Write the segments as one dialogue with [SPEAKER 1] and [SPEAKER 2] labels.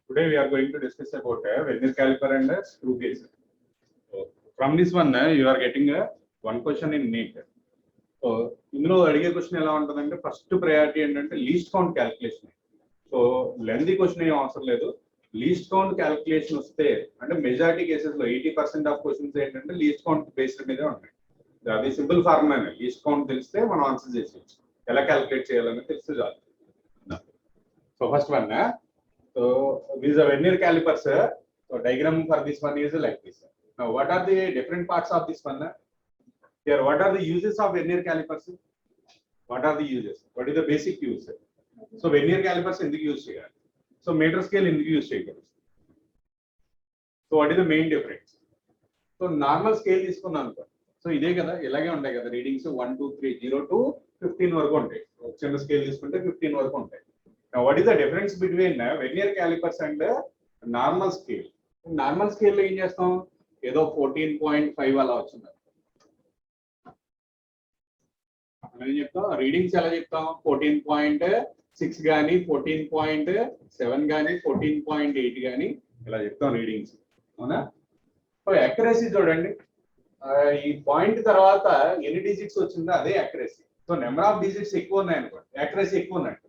[SPEAKER 1] Today we are going to discuss about vernier caliper and screw gauge. So from this one, you are getting one question in NEET. So ఇందులో అడిగే question ఎలా ఉంటుందంటే first priority ఏంటంటే least count calculation. So lengthy question ఏం అవసరం లేదు. Least count calculation వస్తే అంటే మెజారిటీ కేసెస్ లో 80% ఆఫ్ క్వశ్చన్స్ ఏంటంటే లీస్ట్ కౌంట్ బేస్డ్ మీదే ఉంటాయి. అది సింపుల్ ఫార్ములా. లీస్ట్ కౌంట్ తెలిస్తే మనం ఆన్సర్ చేసేయచ్చు. ఎలా క్యాలిక్యులేట్ చేయాలని తెలిస్తే చాలు. So first one. So these are vernier calipers. So diagram for this one is like this. Now what are the different parts of this one? Here what are the uses of vernier calipers? What are the uses? What is the basic use? So vernier calipers ఎందుకు use చేయాలి? So meter scale ఎందుకు use చేయగలరు? So what is the main difference? So normal scale తీసుకున్నాను అనుకో. So ఇదే కదా, ఇలాగే ఉంటాయి కదా రీడింగ్స్ 1 2 3 0 to 15 వరకు ఉంటాయి. చిన్న స్కేల్ తీసుకుంటే 15 వరకు ఉంటాయి. Now, what is the difference between vernier calipers and normal scale? Normal scale లో ఏం చేస్తాం, ఏదో 14.5 అలా వచ్చింది. మనం ఏం చెప్తాం, రీడింగ్స్ ఎలా చెప్తాం, 14.6 కానీ 14.7 కానీ 14.8 కానీ ఇలా చెప్తాం రీడింగ్స్, అవునా? సో అక్యురసీ చూడండి, ఈ పాయింట్ తర్వాత ఎన్ని డిజిట్స్ వచ్చిందో అదే accuracy. So number of digits ఎక్కువ ఉన్నాయనుకోండి, అక్యురసీ ఎక్కువ ఉన్నట్టు.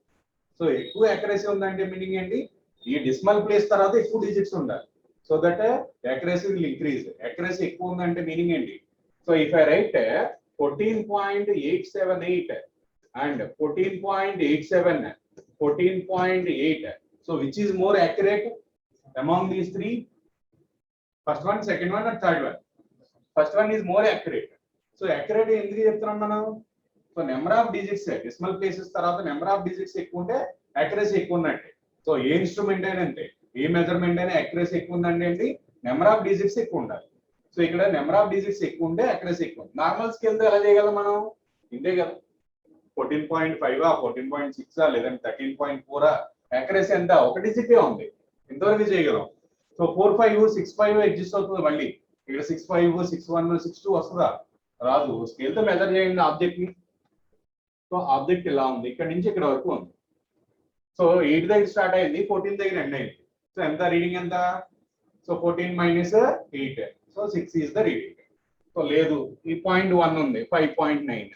[SPEAKER 1] సో ఎక్కువ అక్యురసీ ఉందంటే మీనింగ్ ఏంటి, ఈ డెసిమల్ ప్లేస్ తర్వాత ఎక్కువ డిజిట్స్ ఉండాలి. So that accuracy will increase. Accuracy ఎక్కువ ఉందంటే మీనింగ్ ఏంటి, so if I right 14.878 and 14.87 14.8, so which is more accurate among these three? First one, second one or third one? First one is more accurate. So accurate ఎందుకు చెప్తున్నాం మనం, so number of digits decimal places తర్వాత number of digits ఎక్కువ ఉంటే accuracy ఎక్కువ ఉన్నట్టే. So ఏ instrument అయినా అంతే, ఏ మెజర్మెంట్ అయినా అక్యురసీ ఎక్కువ ఉందంటే ఏంటి, నెంబర్ ఆఫ్ డిజిట్స్ ఎక్కువ ఉండాలి. సో ఇక్కడ నెంబర్ ఆఫ్ డిజిట్స్ ఎక్కువ ఉంటే అక్యురసీ ఎక్కువ. నార్మల్ స్కేల్ తో ఎలా చేయగలం మనం, ఇంతే కదా, 14.5 14.6 లేదంటే 13.4 అక్యురసీ ఎంత, ఒక డిజిటే ఉంది, ఇంతవరకు చేయగలం. సో 4 5 6 5 అడ్జస్ట్ అవుతుంది. మళ్ళీ ఇక్కడ 6 5 6 1 6 2 వస్తుందా, రాదు. స్కేల్ తో మెజర్ చేయండి ఆబ్జెక్ట్ ని. సో ఆబ్జెక్ట్ ఇలా ఉంది, ఇక్కడ నుంచి ఇక్కడ వరకు ఉంది. సో 8 దగ్గర స్టార్ట్ అయింది, 14 దగ్గర ఎండ్ అయింది. సో ఎంత రీడింగ్ ఎంత, so 14 - 8, so 6 is the reading. So లేదు, ఈ 0.1 ఉంది, 5.9,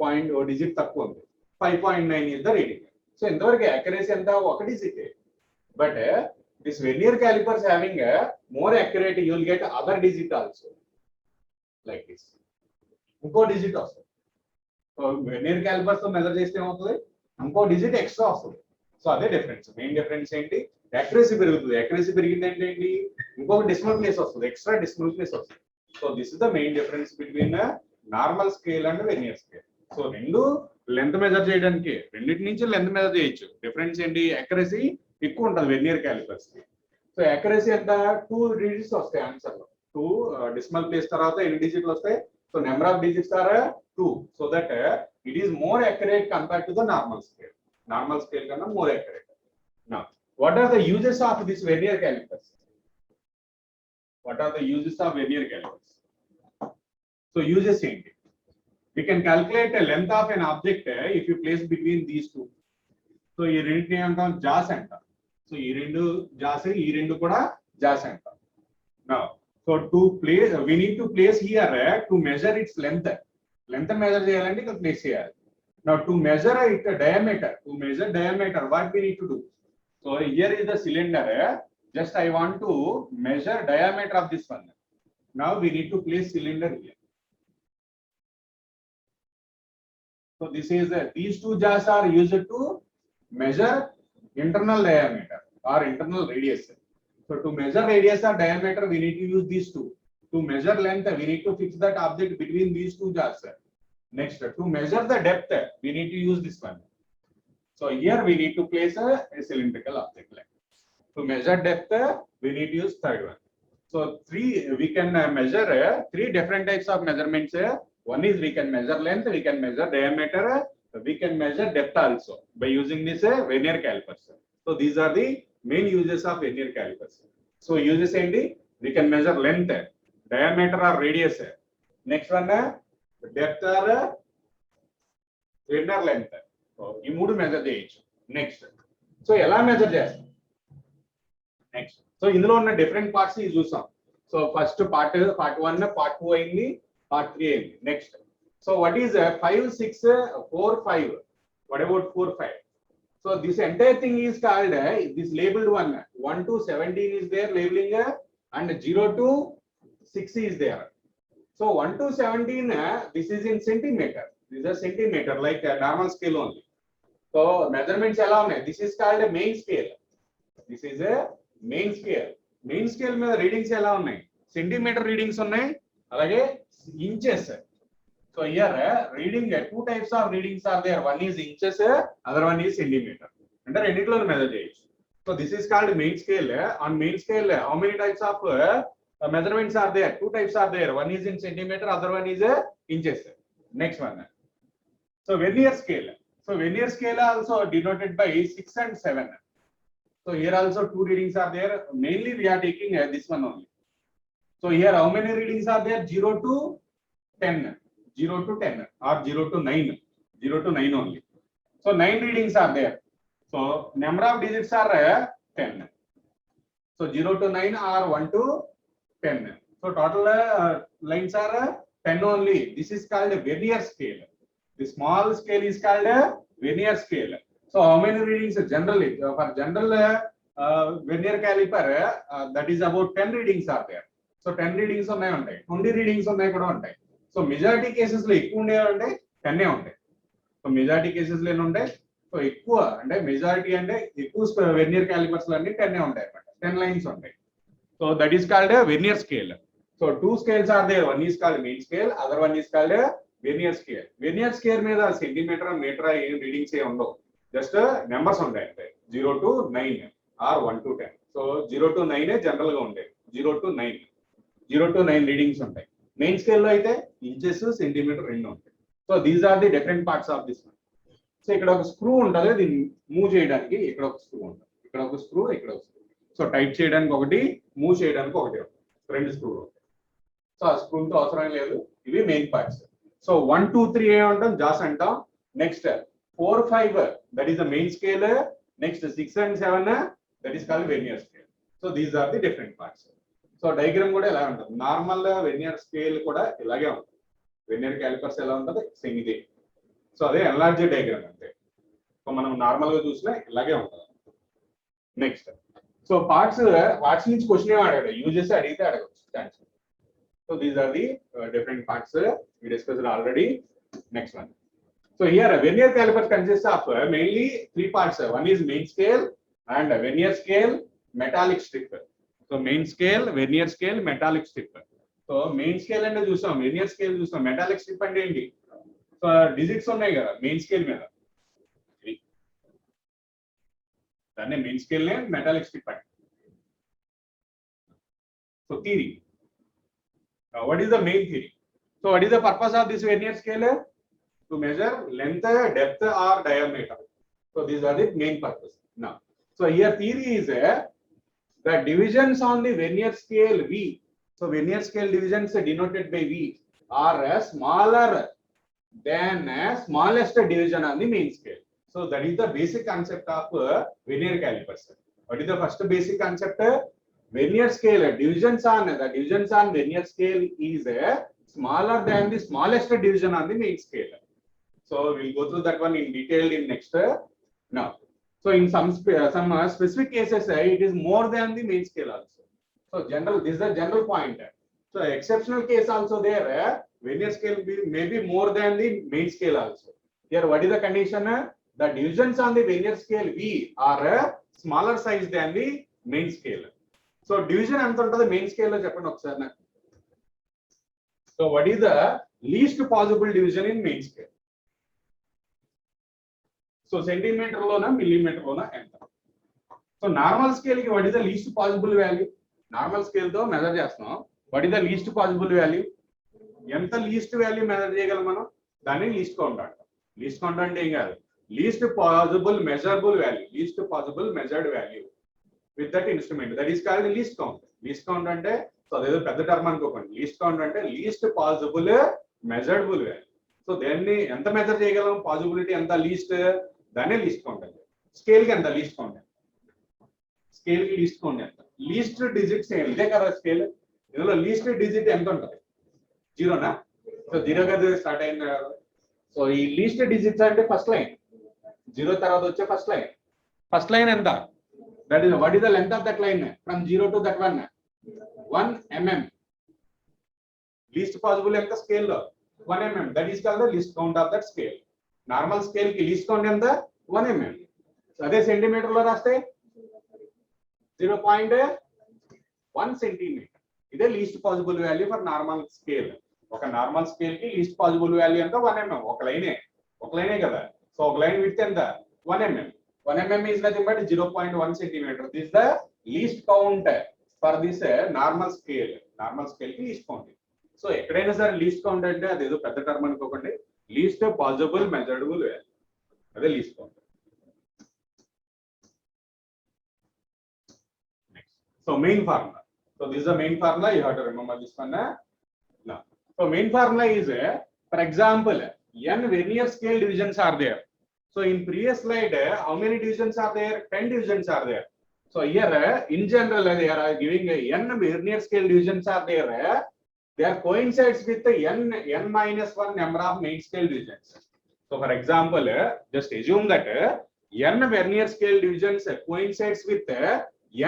[SPEAKER 1] పాయింట్ ఓ డిజిట్ తక్కువ ఉంది, 5.9 ఈస్ ద రీడింగ్. సో ఇంతవరకు అక్యురసీ ఎంత, ఒక digit. But this vernier callipers having more accurate, you will get other digit also like this, ఇంకో డిజిట్ వస్తుంది. వెర్నియర్ క్యాలిపర్స్ తో మెజర్ చేస్తే ఏమవుతుంది, ఇంకో డిజిట్ ఎక్స్ట్రా వస్తుంది. సో అదే డిఫరెన్స్. మెయిన్ డిఫరెన్స్ ఏంటి, అక్యురసీ పెరుగుతుంది. అక్యురసీ పెరిగింది అంటే ఏంటి, ఇంకొక డెసిమల్ ప్లేస్ వస్తుంది, ఎక్స్ట్రా డెసిమల్ ప్లేస్ వస్తుంది. So this is the main difference between normal scale and vernier scale. So రెండు లెంత్ మెజర్ చేయడానికి, రెండింటి నుంచి లెంత్ మెజర్ చేయొచ్చు. డిఫరెన్స్ ఏంటి, అక్యురసీ ఎక్కువ ఉంటుంది వెర్నియర్ క్యాలిపర్స్ కి. సో అక్యురసీ ఎంత, 2 డిజిట్స్ వస్తాయి ఆన్సర్ లో. 2 డెసిమల్ ప్లేస్ తర్వాత ఎన్ని డిజిట్లు వస్తాయి, so number of digits are 2. So that it is more accurate compared to the normal scale. Normal scale కన్నా more accurate. Now, what are the uses of this vernier calipers? What are the uses of vernier calipers? So uses ఏంటి, we can calculate a length of an object if you place between these two. So ఈ రెండింటిని అంటాం Jos అంటాం. So ఈ రెండు Jos, ఈ రెండు కూడా జాస్ అంటాం. Now, so to place, we need to place here to measure its length. Length measure చేయాలంటే ఇక్కడ ప్లేస్ చేయాలి. Now to measure it diameter, what we need to do? So here is the cylinder. Just I want to measure diameter of this one. Now we need to place cylinder here. So this is these two jaws are used to measure internal diameter or internal radius. So to measure radius or diameter, we need to use these two. To measure length, we need to fix that object between these two jaws. Next, to measure the depth, we need to use this one. So here we need to place a cylindrical object like this. To measure depth, we need to use third one. So we can measure 3 different types of measurements. One is we can measure length, we can measure diameter, we can measure depth also by using this vernier calipers. So these are the main uses of vernier calipers. So uses ఏంటి, we can measure length, diameter or radius. Next one, depth or cylinder length. ఈ మూడు measure చేయొచ్చు. Next, so ఎలా measure చేస్తాం, next so ఇందులో ఉన్న different parts ఇది చూసాం. సో ఫస్ట్ పార్ట్ 1, పార్ట్ 2 అయింది, పార్ట్ 3 అయింది. Next so what is 5, 6, 4, 5? What about 4, 5? So this entire thing is called this labeled one. 1 to 17 is there labeling, and 0 to 6 is there. So 1 to 17 this is in centimeter. This is a centimeter like a normal scale only. So measurements ela unnai. This is called a main scale. This is a main scale. Main scale మీద readings ela unnai. Centimeter readings unnai, alage inches. So here reading two types of readings are there. One is inches, other one is centimeter. అంటే రెండిట్లో measure చేయొచ్చు. So this is called main scale. On main scale how many types of measurements are there? Two types are there. One is in centimeter, other one is inches. Next one. So vernier scale. So vernier scale also denoted by 6 and 7. So here also two readings are there. Mainly we are taking this one only. So here how many readings are there? 0 to 10. 0 to 10 or 0 to 9. 0 to 9 only. So 9 readings are there. So number of digits are 10. So 0 to 9 or 1 to 10. So total lines are 10 only. This is called a vernier scale. The small scale is called a vernier scale. So how many readings generally for general vernier caliper that is about 10 readings are there. So 10 readings ఉన్నాయి, 20 readings ఉన్నాయి కూడా ఉంటాయి. So majority cases లో ఎక్కువ ఉండేవంటే 10 ఉంటాయి. So majority cases లో ఉంటాయి. So ఎక్కువ అంటే మెజారిటీ అంటే ఎక్కువ వెర్నియర్ క్యాలిపర్స్ లో అన్ని 10 ఉంటాయి అన్నమాట. 10 లైన్స్ ఉంటాయి. So that is called vernier scale. So two scales are there. One is called main scale, other one is called vernier scale. Vernier scale మీద సెంటీమీటర్, మీటర్ ఏం రీడింగ్స్ ఏ ఉండవు. జస్ట్ నెంబర్స్ ఉంటాయి అంటే 0 to 9 or 1 to 10. So 0 to 9 general గా ఉండేది. 0 to 9 readings ఉంటాయి. Main scale లో అయితే ఇంచెస్, సెంటీమీటర్ రెండు ఉంటాయి. So these are the different parts of this one. So ఇక్కడ ఒక స్క్రూ ఉంటుంది, దీన్ని మూవ్ చేయడానికి ఇక్కడ ఒక స్క్రూ ఉంటుంది, ఇక్కడ ఒక స్క్రూ, ఇక్కడ ఒక స్క్రూ. సో టైట్ చేయడానికి ఒకటి, మూవ్ చేయడానికి ఒకటి, రెండు స్క్రూలు ఉంటాయి. సో ఆ స్క్రూతో అవసరం లేదు. ఇవి మెయిన్ పార్ట్స్. సో 1, 2, 3 ఏమంటాం? జాస్ అంటాం. Next 4, 5 that is the main scale. Next 6 and 7 that is called vernier scale. So these are the different parts. So diagram కూడా ఇలా ఉంటుంది. నార్మల్ వెర్నియర్ స్కేల్ కూడా ఇలాగే ఉంటుంది. వెర్నియర్ క్యాలిపర్స్ ఎలా ఉంటుంది? సేమ్ ఇదే. సో అదే ఎన్లార్జ్ డయాగ్రామ్ అంటే. సో మనం నార్మల్ గా చూసినా ఇలాగే ఉంటుంది. నెక్స్ట్ సో పార్ట్స్ నుంచి క్వశ్చన్ ఏమి అడగడు, యూజెస్ అడిగితే అడగచ్చు chance. So these are the different parts we discussed already. Next one. So here vernier caliper consist of mainly 3 parts. One is main scale and vernier scale, metallic strip. So main scale, vernier scale, metallic strip. So main scale అంటే చూసాం, vernier scale చూసాం. Metallic strip అంటే ఏంటి? So digits ఉన్నాయి కదా main scale మీద, దాన్ని main scale నే మెటాలిక్ స్ట్రిప్ అంటే. So theory, what is the main theory? So what is the purpose of this vernier scale? To measure length, depth or diameter. So these are the main purpose. Now so here theory is the divisions on the vernier scale V. So vernier scale divisions denoted by V are smaller than smallest division on the main scale. So that is the basic concept of vernier calipers. What is the first basic concept? Vernier scale divisions on vernier scale is smaller than the smallest division on the main scale. So we'll go through that one in detail in next. Now so in some specific cases it is more than the main scale also. So general, this is the general point. So exceptional case also there, vernier scale may be more than the main scale also. Here what is the condition? The divisions on the vernier scale V are smaller size than the main scale. So division ఎంత ఉంటుంది main scale లో చెప్పండి ఒకసారి నాకు. So what is the least possible division in main scale? So centimetre లోనా, millimetre లోనా ఎంత? So normal scale కి what is the least possible value? Normal scale తో మెజర్ చేస్తున్నాం. What is the least possible value? ఎంత least value measure చేయగలం మనం? దాన్ని లీస్ట్ కౌంట్ అంటాం. లీస్ట్ కౌంట్ అంటే ఏం కాదు, least possible measurable value, least possible measured value with that instrument, that is called least count. Least count అంటే so అదేదో పెద్ద టర్మ్ అనుకోకండి. లీస్ట్ కౌంట్ అంటే least possible measurable value. So దేన్ని ఎంత మెజర్ చేయగలం? పాసిబిలిటీ ఎంత లీస్ట్, దాన్ని లీస్ట్ కౌంట్ అంటే. స్కేల్ కి ఎంత లీస్ట్ కౌంట్? స్కేల్ కి లీస్ట్ కౌంట్ ఎంత? లీస్ట్ డిజిట్స్ ఇదే కదా స్కేల్. ఇందులో లీస్ట్ డిజిట్ ఎంత ఉంటుంది? జీరోనా? సో జీరో కదా స్టార్ట్ అయింది కదా. సో ఈ లీస్ట్ డిజిట్స్ అంటే ఫస్ట్ లైన్, జీరో తర్వాత వచ్చే ఫస్ట్ లైన్. ఫస్ట్ లైన్ ఎంత? That is what is the length of that line from 0 to that one? 1 mm. Least possible ఎంత స్కేల్ లో? 1 mm. That is called the least count of that scale. Normal scale కి least count ఎంత? 1 mm. అదే centimetre లో రాస్తే 0.1 centimetre. ఇదే least possible value for normal scale. ఒక normal scale కి లీస్ట్ పాసిబుల్ వాల్యూ ఎంత? 1 mm. ఒక లైనే కదా. సో ఒక లైన్ విడ్త్ ఎంత? 1 mm. 1 mm is nothing but 0.1 centimeter. This is the least count for this normal scale. Normal scale ki least count. So ఎక్కడైనా సరే least count అంటే అది ఏదో పెద్ద టర్మ్ అనుకోకండి. లీస్ట్ పాసిబుల్ మెజరబుల్ వాల్యూ, అదే least count. So main formula. So this is the main formula. You have to remember this one. Now, so main formula is, for example, n vernier scale divisions are there. So in previous slide, how many divisions are there? 10 divisions are there. So here, in general, they are giving n vernier scale divisions are there. They are coincides with the n minus 1 number of main scale divisions. So for example, just assume that n vernier scale divisions coincides with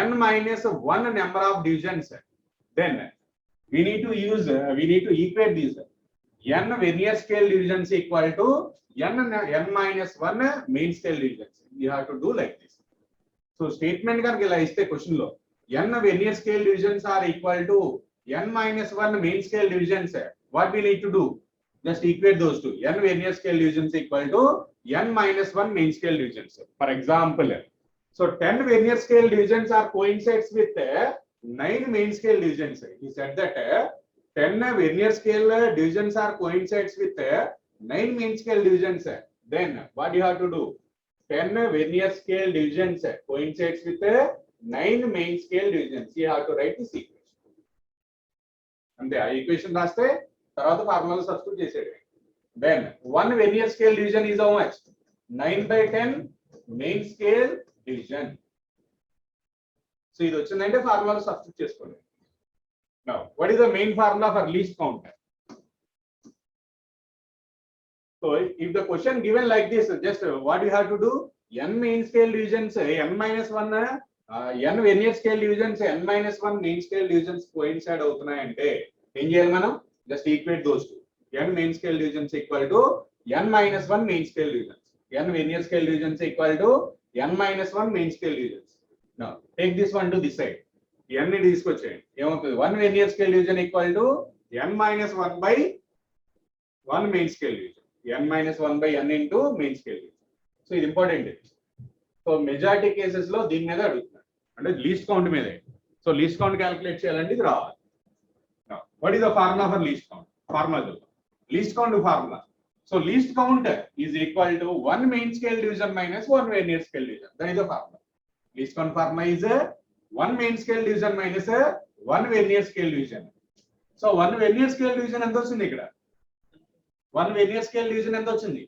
[SPEAKER 1] n minus 1 number of divisions. Then we need to equate these. N vernier scale divisions equal to n minus 1 main scale divisions. You have to do like this. So statement garga ila iste question lo n vernier scale divisions are equal to n minus 1 main scale divisions. What we need to do? Just equate those two. N vernier scale divisions equal to n minus 1 main scale divisions. For example, so 10 vernier scale divisions are coincides with 9 main scale divisions. He said that 10 vernier scale divisions are coincides with 9 main scale divisions. Then what you have to do? 10 vernier scale divisions coincides with 9 main scale divisions. You have to write this equation. And the equation raste tarvata formula substitute chesedu. Then 1 vernier scale division is how much? 9/10 main scale division. So idu ochindante formula substitute cheskondi. Now what is the main formula for least count? So if the question given like this, just what you have to do? N main scale divisions, n minus 1, n vernier scale divisions, n minus 1 main scale divisions coincide అవుతున్నాయి అంటే ఏం చేయాలి మనం? Just equate those two. N main scale divisions equal to n minus 1 main scale divisions. N vernier scale divisions equal to n minus 1 main scale divisions. Now take this one to this side. n ని తీసుకొచ్చేయండి. ఏమవుతుంది? 1 vernier scale division equal to n minus 1 by 1 main scale division. n minus 1 by n into main scale division. So ఇది important. So majority cases లో దీని మీద అడుగుతున్నారు, అంటే least count మీదే. So least count calculate చేయాలంటే ఇది రావాలి. What is the formula for least count? Formula చూద్దాం. Least count formula. So least count is equal to 1 main scale division minus 1 vernier scale division. That is the formula. Least count formula is 1 main scale division minus 1 vernier scale division. So 1 vernier scale division ఎంత వస్తుంది ఇక్కడ? 1 vernier scale division ఎంత వచ్చింది?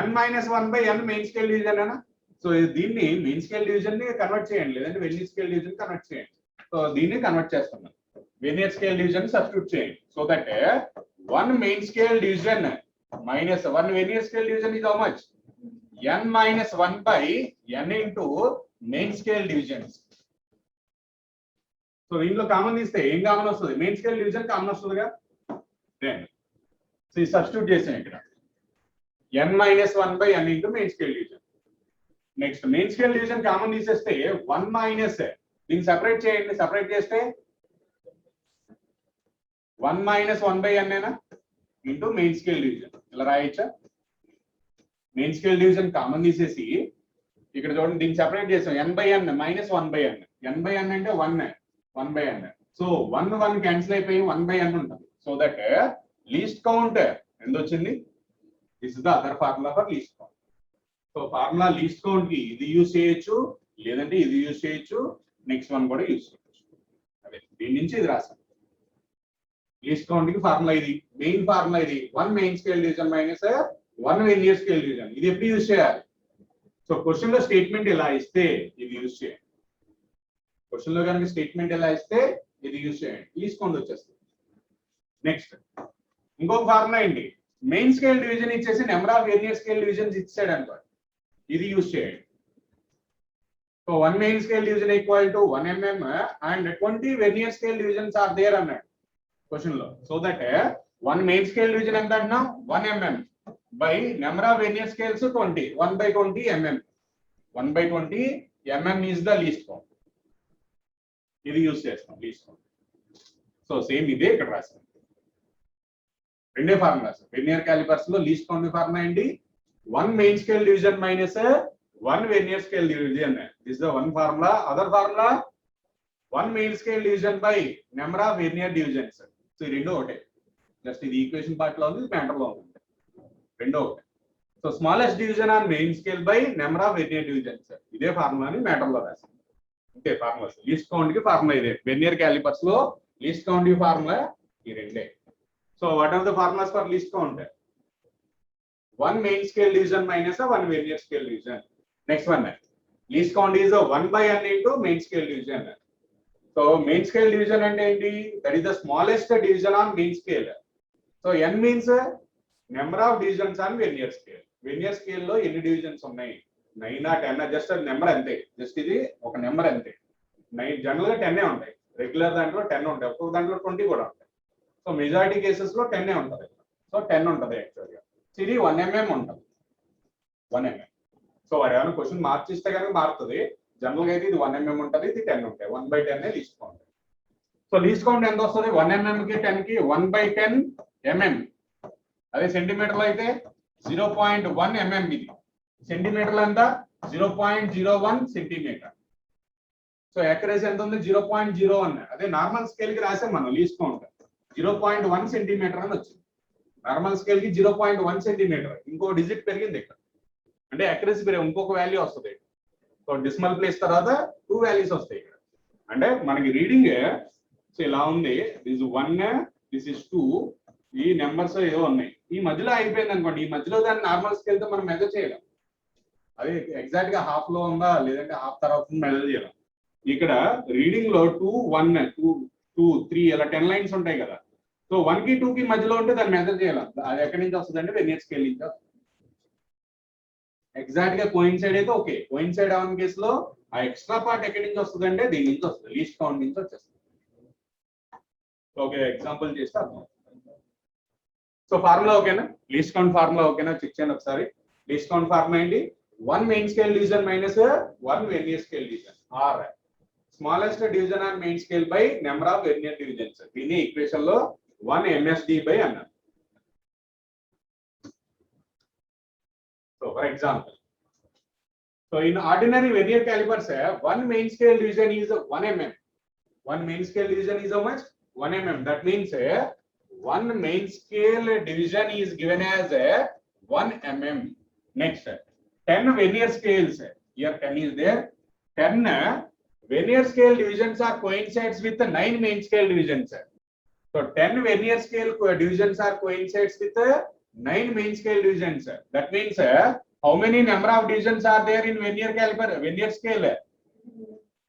[SPEAKER 1] n minus 1 by n main scale division అనా? So దీన్ని main scale division ని convert చేయండి, లేదంటే వెర్నియర్ స్కేల్ డివిజన్ కన్వర్ట్ చేయండి. సో దీన్ని కన్వర్ట్ చేస్తున్నాం. వెర్నియర్ స్కేల్ డివిజన్ సబ్స్టిట్యూట్ చేయండి. So that 1 main scale division minus 1 vernier scale division is how much? n minus 1 by n into main scale divisions. So దీంట్లో common తీస్తే ఏం common వస్తుంది? Main scale division common వస్తుందిగా. Then so ఈ substitute చేసాం ఇక్కడ n minus 1 by n into main scale division. Next main scale division common తీసేస్తే 1 minus దీన్ని సెపరేట్ చేయండి. సెపరేట్ చేస్తే 1 minus 1 by n ఏనా ఇంటూ మెయిన్ స్కేల్ డివిజన్. ఇలా రాయొచ్చా? మెయిన్ స్కేల్ డివిజన్ కామన్ తీసేసి ఇక్కడ చూడండి, దీన్ని సెపరేట్ చేసాం. n by n minus 1 by n. n by n అంటే 1 by n. సో 1 క్యాన్సిల్ అయిపోయి 1 by n ఉంటుంది. సో దట్ లీస్ట్ కౌంట్ ఎంత వచ్చింది? This is the other formula for least count. So formula least count కి ఇది use చేయొచ్చు, లేదంటే ఇది యూజ్ చేయొచ్చు, నెక్స్ట్ వన్ కూడా యూజ్ చేయొచ్చు. అదే దీని నుంచి ఇది రాసాం. లీస్ట్ కౌంట్ కి ఫార్ములా ఇది, మెయిన్ ఫార్ములా ఇది. 1 main scale division minus 1 vernier scale division. ఇది ఎప్పుడు యూజ్ చేయాలి? సో క్వశ్చన్ లో స్టేట్మెంట్ ఇలా ఇస్తే ఇది యూజ్ చేయాలి. క్వశ్చన్ లో కనుక స్టేట్మెంట్ ఎలా ఇస్తే ఇది యూజ్ చేయండి, లీస్ట్ కౌంట్ వచ్చేస్తుంది. నెక్స్ట్ ఇంకొక ఫార్ములా ఏంటి, మెయిన్ స్కేల్ డివిజన్ ఇచ్చేసి number of vernier scale divisions ఇచ్చాడు అనుకో, ఇది యూజ్ చేయండి. So 1 main scale division equal to 1 mm and 20 vernier scale divisions are there అన్నాడు క్వశ్చన్ లో. So that 1 main scale division ఎంత అంటున్నాం 1 mm by number of vernier scales 20, 1/20 mm, 1/20 mm is the least count. ఇది use చేస్తాం least count. So same ఇదే ఇక్కడ రాస్తాం, రెండే ఫార్ములాస్. వెర్నియర్ క్యాలిపర్స్ లో లీస్ట్ కౌంట్ ఫార్ములా ఏంటి, 1 main scale division minus 1 vernier scale division. This the one formula. Other formula 1 main scale division by number of vernier divisions. So ఈ రెండు ఒకటే, just ఇది ఈక్వేషన్ పార్ట్ లో ఉంది, matter లో ఉంది, రెండు ఒకటే. So smallest division on main scale by number of vernier divisions, ఇదే ఫార్ములాని మ్యాటర్ లో రాస్తాం. అంతే ఫార్ములాస్. లీస్ట్ కౌంట్ కి ఫార్ములా ఇదే, వెర్నియర్ క్యాలిపర్స్ లో లీస్ట్ కౌంట్ కి ఫార్ములా ఈ రెండే. So what are the formulas for least count, 1 main scale division minus 1 vernier scale division. Next one, least count is 1/n into main scale division. So main scale division అంటే ఏంటి, that is the smallest division on main scale. So n means number of divisions on vernier scale. Vernier scale లో ఎన్ని divisions ఉన్నాయి, 9 ఆ 10, just number అంతే, just ఇది ఒక number అంతే. 9 జనరల్ గా 10 ఉంటాయి, రెగ్యులర్ దాంట్లో 10 ఉంటాయి, ఒక్కొక్క దాంట్లో 20 కూడా ఉంటాయి. సో మెజారిటీ కేసెస్ లో 10 ఉంటుంది. సో 10 ఉంటుంది యాక్చువల్గా. ఇది 1 mm ఉంటుంది, 1 mm. సో వాడు ఏమైనా క్వశ్చన్ మార్చిస్తే కనుక మారుతుంది. జనరల్ గా అయితే ఇది 1 mm ఉంటుంది, ఇది 10 ఉంటాయి. 1/10 least count. So least count ఎంత వస్తుంది, 1 mm కి 10 కి 1/10 mm. అదే సెంటీమీటర్లో అయితే 0.1 mm. ఇది సెంటీమీటర్లో ఎంత 0.01 సెంటీమీటర్. సో యాక్యురసీ ఎంత ఉంది 0.01. అదే నార్మల్ స్కేల్ కి రాసాం మనం లీస్ట్ కౌంట్ 0.1 సెంటీమీటర్ అని వచ్చింది. నార్మల్ స్కేల్ కి 0.1 సెంటీమీటర్, ఇంకో డిజిట్ పెరిగింది ఇక్కడ, అంటే యాక్యురసీ పెరిగి ఇంకొక వాల్యూ వస్తుంది. సో డిసిమల్ ప్లేస్ తర్వాత 2 వాల్యూస్ వస్తాయి ఇక్కడ. అంటే మనకి రీడింగ్ సో ఇలా ఉంది, దిస్ 1, దిస్ ఇస్ 2, ఈ నెంబర్స్ ఏవో ఉన్నాయి. ఈ మధ్యలో అయిపోయింది అనుకోండి, ఈ మధ్యలో దాన్ని నార్మల్ స్కేల్ తో మనం మెజర్ చేయలేం. అది ఎగ్జాక్ట్ గా హాఫ్ లో ఉందా లేదంటే హాఫ్ తర్వాత మెజర్ చేయలేం. ఇక్కడ రీడింగ్ లో 2, 1, 2, 2, 3 ఇలా 10 లైన్స్ ఉంటాయి కదా. సో 1 కి 2 కి మధ్యలో ఉంటే దాన్ని మెజర్ చేయలేం. అది ఎక్కడి నుంచి వస్తుంది అంటే వెర్నియర్ స్కేల్ నుంచి వస్తుంది. ఎగ్జాక్ట్ గా కోయిన్సైడ్ అయితే ఓకే, కోయిన్సైడ్ అవన్ కేసు లో ఆ ఎక్స్ట్రా పార్ట్ ఎక్కడి నుంచి వస్తుంది అంటే దీని నుంచి వస్తుంది, లీస్ట్ కౌంట్ నుంచి వచ్చేస్తుంది. ఓకే, ఎగ్జాంపుల్ చేస్తే అర్థం. సో ఫార్ములా ఓకేనా, లీస్ట్ కౌంట్ ఫార్ములా ఓకేనా, చెక్ చేయండి ఒకసారి. లీస్ట్ కౌంట్ ఫార్ములా ఏంటి, 1 main scale division minus 1 vernier scale division or smallest division on main scale by number of vernier divisions. దీన్ని ఈక్వేషన్ లో 1 MSD బై అన్నారు. So for example, so in ordinary vernier calipers, 1 main scale division is 1 mm. 1 main scale division is how much? 1 mm. That means 1 main scale division is given as 1 mm. Next, 10 vernier scales. Here 10 is there. 10 vernier scale divisions are coincides with 9 main scale divisions. So 10 vernier scale divisions are coincides with 9 main scale divisions. That means how many number of divisions are there in vernier caliper, vernier scale?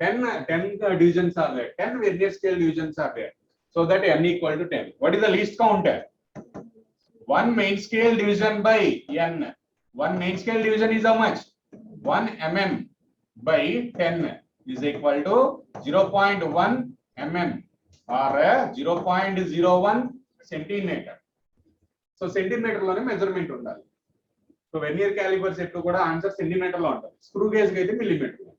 [SPEAKER 1] 10 divisions are there. 10 vernier scale divisions are there. So that n equal to 10. What is the least count? 1 main scale division by n. 1 main scale division is how much? 1 mm by 10 is equal to 0.1 mm or 0.01 centimeter. So centimetre లోనే measurement ఉండాలి. So vernier callipers ఎప్పుడు కూడా answer centimetre లో ఉంటుంది, screw gauge కి అయితే millimetre లో.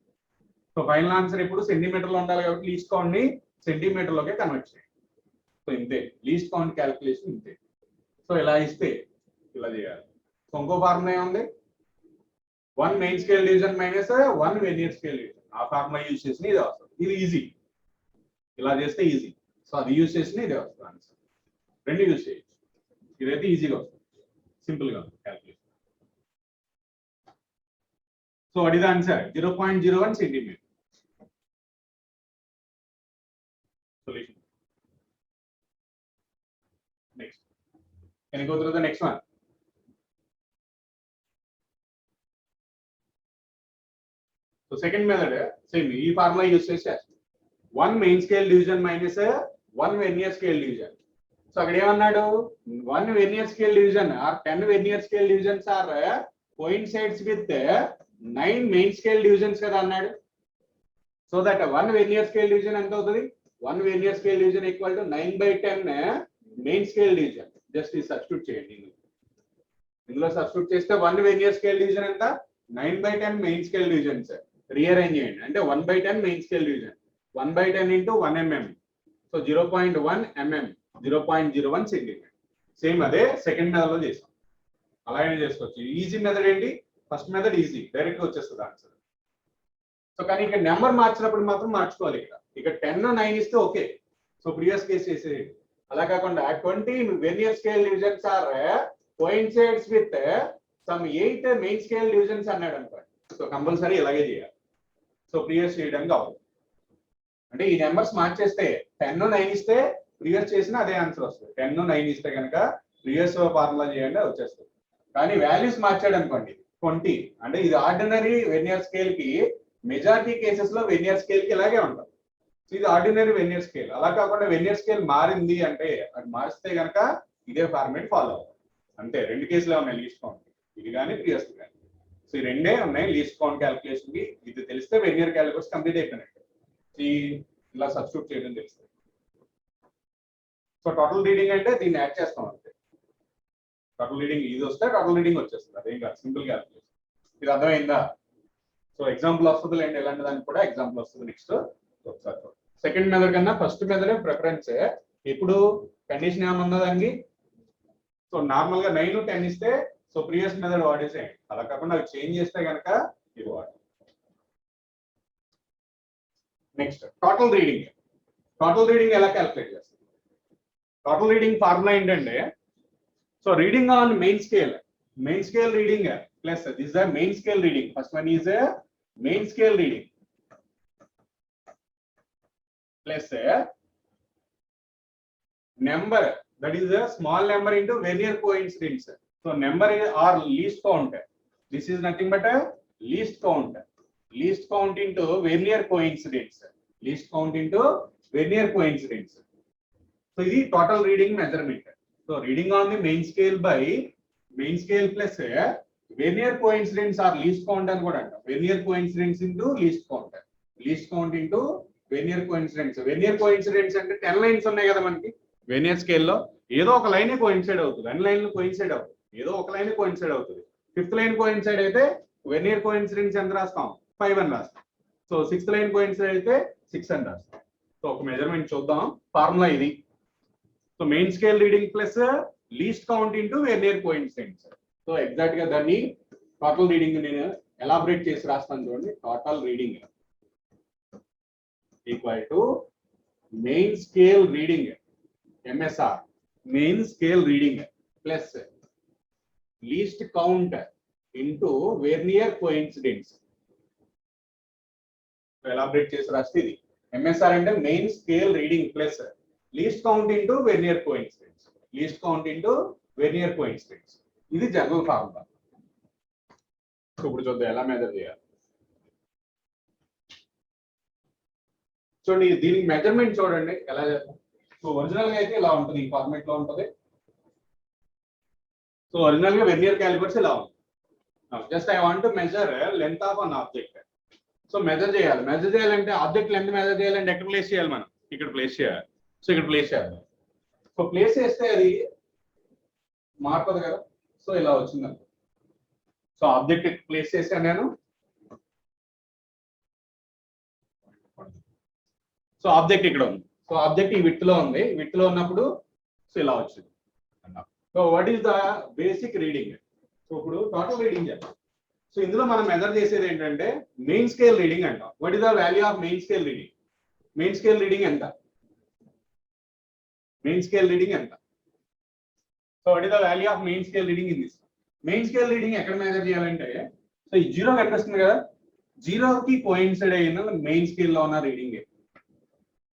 [SPEAKER 1] So final answer ఎప్పుడు సెంటీమీటర్ లో ఉండాలి కాబట్టి లీస్ట్ కౌంట్ ని సెంటీమీటర్ లోకే కన్వర్ట్ చేయండి. సో ఇంతే లీస్ట్ కౌంట్ క్యాలిక్యులేషన్ ఇంతే. సో ఇలా ఇస్తే ఇలా చేయాలి. సో ఇంకో ఫార్ములా ఏముంది, 1 main scale division minus 1 vernier scale division. ఆ ఫార్ములా యూజ్ చేసిన ఇది వస్తుంది. ఇది ఈజీ, ఇలా చేస్తే ఈజీ. సో అది యూజ్ చేసిన ఇదే వస్తుంది ఆన్సర్. రెండు యూజ్ చేయొచ్చు, ఇదైతే ఈజీగా వస్తుంది, సింపుల్ గా calculation. So what is the answer, 0.01 centimetre. Solution. Next can you go through the next one. So second method same ఈ ఫార్ములా యూజ్ చేసి 1 main scale division minus 1 vernier scale division. So అక్కడ ఏమన్నాడు, 1 vernier scale division or 10 vernier scale divisions are coincides with 9 main scale divisions కదా అన్నాడు. So that 1 vernier scale division ఎంత అవుతుంది, 1 vernier scale division equal to 9/10 main scale division. Just ఇది substitute చేయండి, ఇందులో substitute చేస్తే 1 వెర్నియర్ స్కేల్ డివిజన్ ఎంత, 9/10 main scale divisions. Rearrange చేయండి అంటే 1/10 main scale division, 1/10 into 1 mm. So 0.1 mm, 0.01 centimetre. Same అదే సెకండ్ మెథడ్ లో చేసాం, అలాగే చేసుకోవచ్చు. ఈజీ మెథడ్ ఏంటి, ఫస్ట్ మెథడ్ ఈజీ, డైరెక్ట్ గా వచ్చేస్తుంది ఆన్సర్. సో కానీ ఇక్కడ నెంబర్ మార్చినప్పుడు మాత్రం మార్చుకోవాలి. ఇక్కడ 10 9 ఇస్తే ఓకే, సో ప్రీవియస్ కేసు చేసేది. అలా కాకుండా 20 vernier scale divisions are coincides with some 8 main scale divisions అన్నాడు అనుకోండి, సో కంపల్సరీ ఇలాగే చేయాలి. సో ప్రీవియస్ చేయడానికి అవ్వదు. అంటే ఈ నెంబర్స్ మార్చేస్తే 10 9 ఇస్తే ప్రీవియస్ చేసిన అదే ఆన్సర్ వస్తుంది. 10 9 ఇస్తే కనుక ప్రీవియస్ ఫార్ములా చేయండి వచ్చేస్తుంది. కానీ వాల్యూస్ మార్చాడు అనుకోండి 20, అంటే ఇది ఆర్డినరీ వెర్నియర్ స్కేల్ కి, మెజారిటీ కేసెస్ లో వెర్నియర్ స్కేల్ కి ఇలాగే ఉంటుంది. ఇది ఆర్డినరీ వెర్నియర్ స్కేల్. అలా కాకుండా వెర్నియర్ స్కేల్ మారింది అంటే అది మారిస్తే కనుక ఇదే ఫార్మేట్ ఫాలో అవ్వాలి. అంతే, 2 కేసులే ఉన్నాయి లీస్ట్ కౌంట్, ఇది కానీ ప్రీవియస్ కానీ. సో ఈ 2 ఉన్నాయి లీస్ట్ కౌంట్ క్యాలిక్యులేషన్ కి. ఇది తెలిస్తే వెర్నియర్ క్యాలిక్యులేషన్ కంప్లీట్ అయిపోయినట్టు. ఇలా సబ్స్టిట్యూట్ చేయడం తెలుస్తుంది. సో టోటల్ రీడింగ్ అంటే దీన్ని యాడ్ చేస్తాం అంతే. టోటల్ రీడింగ్ ఇది వస్తే టోటల్ రీడింగ్ వచ్చేస్తుంది, అదేం కాదు, సింపుల్ క్యాలిక్యులేషన్. ఇది అర్థమైందా? సో ఎగ్జాంపుల్ వస్తుంది అండి, ఎలాంటి దానికి కూడా ఎగ్జాంపుల్ వస్తుంది నెక్స్ట్ ఒకసారి. సెకండ్ మెథడ్ కన్నా ఫస్ట్ మెథడ్ ప్రిఫరెన్స్. ఇప్పుడు కండిషన్ ఏమన్నా దానికి, సో నార్మల్ గా 9 10 ఇస్తే సో ప్రీవియస్ మెథడ్ వాడేసేయండి. అలా కాకుండా అవి చేంజ్ చేస్తే కనుక ఇది వాడు. Next total reading. Total reading ఎలా క్యాలిక్యులేట్ చేస్తారు? టోటల్ రీడింగ్ ఫార్ములా ఏంటంటే, so reading on main scale reading plus this the main scale reading. First one is main scale reading plus number, that is a small number into vernier coincidence. So number or least count, this is nothing but a least count into vernier coincidence, least count into vernier coincidence. So this is total reading measurement. So reading on the main scale by main scale plus vernier coincidence or least count and what, vernier coincidence into least count into vernier coincidence. Vernier coincidence అంటే 10 lines ఉన్నాయి కదా మనకి vernier స్కేల్లో, ఏదో ఒక line coincide అవుతుంది, అన్ని లైన్లు కోయిన్సైడ్ అవుతుంది, ఏదో ఒక లైన్ కోయిన్సైడ్ అవుతుంది. 5th లైన్ కోయిన్సైడ్ అయితే వెర్నియర్ కోయిన్సిడెన్స్ ఎంత రాస్తాం, 5 అని రాస్తాం. సో 6th లైన్ కోయిన్సైడ్ అయితే 6 అని రాస్తాం. సో ఒక మెజర్మెంట్ చూద్దాం, ఫార్ములా ఇది. So main scale reading plus least count into vernier coincidence. So exact గా దాన్ని టోటల్ రీడింగ్ నేను ఎలాబరేట్ చేసి రాస్తాను చూడండి. Total reading equal to main scale reading MSR, main scale reading plus least count into vernier coincidence. So elaborate chesi rasti idi. MSR ante main scale reading plus least count into vernier coincidence. Least count into vernier coincidence. Idi general formula. So ఇప్పుడు చూద్దాం ఎలా measure చేయాలి. చూడండి దీనికి measurement చూడండి ఎలా చేద్దాం. So original గా అయితే ఇలా ఉంటుంది, ఈ ఫార్మాట్ లో ఉంటుంది. సో ఒరిజినల్ గా వెర్నియర్ క్యాలిపర్స్ ఇలా ఉంది. Just I want to measure length of an object. So measure చేయాలంటే ఆబ్జెక్ట్ లెంత్ మెజర్ చేయాలంటే ఎక్కడ ప్లేస్ చేయాలి, మనం ఇక్కడ ప్లేస్ చేయాలి. సో ఇక్కడ ప్లేస్ చేయాలి. సో ప్లేస్ చేస్తే అది మారుతుంది కదా. సో ఇలా వచ్చింది. సో ఆబ్జెక్ట్ ప్లేస్ చేశాను నేను. సో ఆబ్జెక్ట్ ఇక్కడ ఉంది. సో ఆబ్జెక్ట్ ఈ విత్ లో ఉంది, విత్ లో ఉన్నప్పుడు సో ఇలా వచ్చింది. So what is the basic reading? So ఇప్పుడు టోటల్ రీడింగ్ చేద్దాం. సో ఇందులో మనం మెజర్ చేసేది ఏంటంటే మెయిన్ స్కేల్ రీడింగ్ అంటాం. What is the value of main scale reading? Main scale reading ఎంత? మెయిన్ స్కేల్ రీడింగ్ ఎంత? So what is the value of main scale reading in this? Main scale reading ఎక్కడ measure చేయాలంటే, so ఈ 0 కనిపిస్తుంది కదా, 0కి coincide అయిన main scale లో ఉన్న రీడింగ్,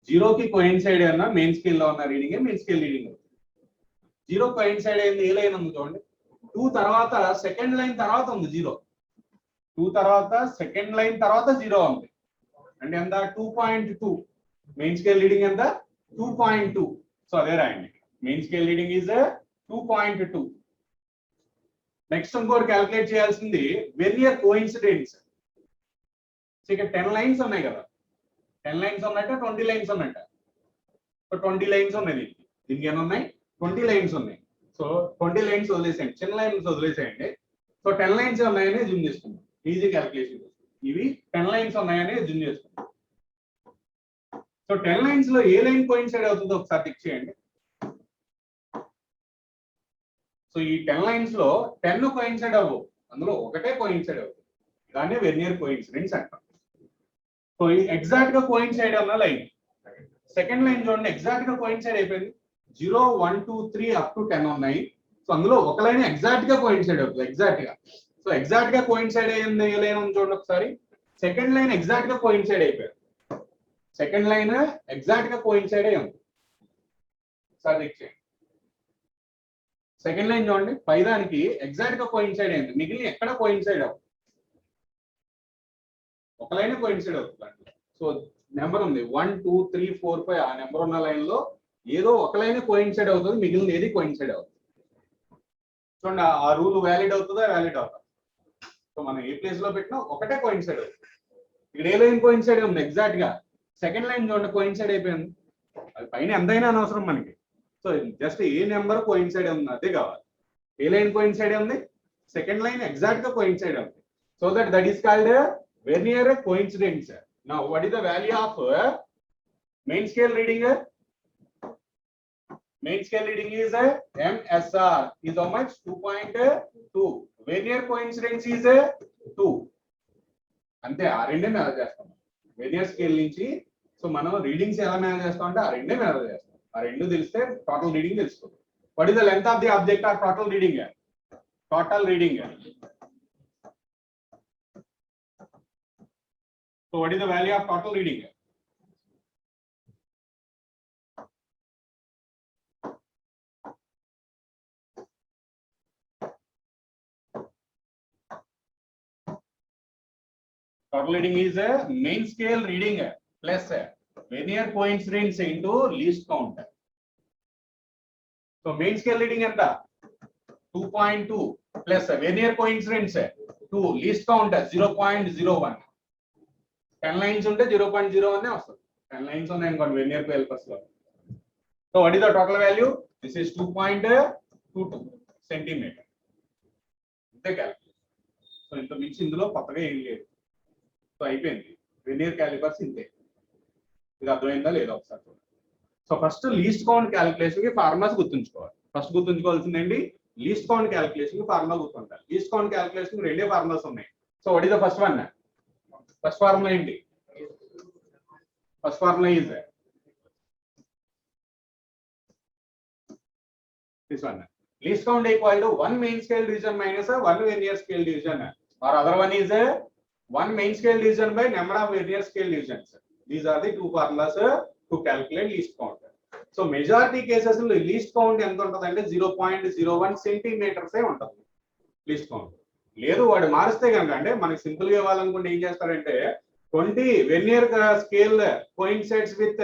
[SPEAKER 1] 0కి కోయిన్సైడ్ అయిన మెయిన్ స్కేల్ లో ఉన్న reading main scale reading. 0 coincide అయింది ఏ లైన్ ఉంది చూడండి, 2 తర్వాత సెకండ్ లైన్ తర్వాత ఉంది 0. 2 తర్వాత సెకండ్ లైన్ తర్వాత 0 ఉంది అంటే ఎంత, 2.2. మెయిన్ స్కేల్ రీడింగ్ ఎంత 2.2. సో అదే రాయండి, main scale reading is 2.2. Next ఇంకోటి క్యాలిక్యులేట్ చేయాల్సింది వెర్నియర్ కోఇన్సిడెన్స్. ఇక్కడ 10 లైన్స్ ఉన్నాయి కదా, 10 లైన్స్ ఉన్నట్ట 20 లైన్స్ ఉన్నట్ట. సో 20 లైన్స్ ఉన్నాయి, దీనికి ఎన్ని ఉన్నాయి 20 లైన్స్ ఉన్నాయి. సో 20 లైన్స్ వదిలేసేయండి, చిన్న లైన్స్ వదిలేసేయండి. సో 10 లైన్స్ ఉన్నాయని జూమ్ చేసుకుందాం, ఈజీ క్యాలిక్యులేషన్. ఇవి 10 లైన్స్ ఉన్నాయని జూమ్ చేసుకుందాం. సో 10 లైన్స్ లో ఏ లైన్ కోయిన్సైడ్ అవుతుందో ఒకసారి చెక్ చేయండి. సో ఈ 10 లైన్స్ లో 10 కోయిన్సైడ్ అవ్వవు, అందులో ఒకటే కోయిన్సైడ్ అవుతుంది, దాన్ని వెర్నియర్ కోయిన్సిడెన్స్ అంటాం. సో ఎగ్జాక్ట్ గా కోయిన్సైడ్ అన్న లైన్. సెకండ్ లైన్ చూడండి, ఎగ్జాక్ట్ గా కోయిన్సైడ్ అయిపోయింది. 0, 1, 2, 3 అప్ టు 10 ఉన్నాయి. సో అందులో ఒక లైన్ ఎగ్జాక్ట్ గా కోయిన్సైడ్ అవుతుంది, ఎగ్జాక్ట్ గా. సో ఎగ్జాక్ట్ గా కోయిన్సైడ్ అయ్యింది ఏ లైన్ ఉంది చూడండి ఒకసారి. సెకండ్ లైన్ ఎగ్జాక్ట్ గా కోయిన్సైడ్ అయిపోయారు, సెకండ్ లైన్ ఎగ్జాక్ట్ గా కోయిన్సైడ్ అయ్యి ఉంది. సార్ చెక్ చేయండి, సెకండ్ లైన్ చూడండి, పైదానికి ఎగ్జాక్ట్ గా కోయిన్సైడ్ అయింది, మిగిలిన ఎక్కడ కోయిన్సైడ్ అవ్వదు, ఒక లైన్ కోయిన్సైడ్ అవుతుంది. సో నెంబర్ ఉంది 1, 2, 3, 4, 5 ఆ నెంబర్ ఉన్న లైన్ లో ఏదో ఒక లైన్ కోయిన్సైడ్ అవుతుంది, మిగిలిన ఏది కోయిన్సైడ్ అవుతుంది. చూడండి ఆ రూల్ వ్యాలిడ్ అవుతుందా వ్యాలిడ్ అవుతుందా. సో మనం ఏ ప్లేస్ లో పెట్టినా ఒకటే కోయిన్సైడ్ అవుతుంది. ఇక్కడ ఏ లైన్ కోయిన్సైడ్ ఉంది ఎగ్జాక్ట్ గా, సెకండ్ లైన్ చూడండి కోయిన్సైడ్ అయిపోయింది. అది పైన ఎంతైనా అనవసరం మనకి. So just a number coincide ఉంది అదే కావాలి. ఏ లైన్ కోయిన్సైడ్ ఉంది, సెకండ్ లైన్ ఎగ్జాక్ట్ గా కోయిన్సైడ్ ఉంది. So that is called vernier coincidence. Now what is the value of main scale reading? Main scale reading is MSR is how much 2.2. Vernier coincidence is 2. అంతే, ఆ రెండే manage చేస్తాం vernier scale నుంచి. So మనం readings ఎలా manage చేస్తాం అంటే ఆ రెండే మేనేజ్ చేస్తాం. ఆ రెండు తెలిస్తే టోటల్ రీడింగ్ తెలుస్తుంది. What is the length of the object or total reading? Total reading. So what is the value of total reading? Total reading is a main scale reading plus vernier coincidence into least count. So main scale reading enta 2.2 plus vernier coincidence 2, least count 0.01. 10 lines ఉంటే 0.01 వస్తుంది. 10 lines ఉన్నాయి అనుకోండి vernier callipers లో. So what is the total value? This is 2.22 centimetre. ఇంతే calculation. So ఇంత మించి ఇందులో కొత్తగా ఏం లేదు. సో అయిపోయింది, వెర్నియర్ కాలిపర్స్ ఇంతే. ఇది అర్థమైందా లేదా ఒకసారి చూడండి. So first least count calculation కి ఫార్ములాస్ గుర్తుంచుకోవాలి. ఫస్ట్ గుర్తుంచుకోవాల్సిందండి లీస్ట్ కౌంట్ క్యాలిక్యులేషన్ కి ఫార్ములా గుర్తుంటారు. లీస్ట్ కౌంట్ క్యాలిక్యులేషన్ రెండే ఫార్ములాస్ ఉన్నాయి. So what is the first one? First formula ఏంటి? First formula is this one. Least count equal to 1 main scale division minus 1 vernier scale division, or other one is 1 main scale division by number of vernier scale divisions. These are the two formulas to calculate least count. So majority cases lo least count ఎంత ఉంటదంటే 0.01 centimetres ఏ ఉంటది least count. లేదు వాడు మారిస్తే కనుక, అంటే మనకి simple గా ఇవ్వాలనుకుంటే ఏం చేస్తారంటే 20 vernier scale coincides with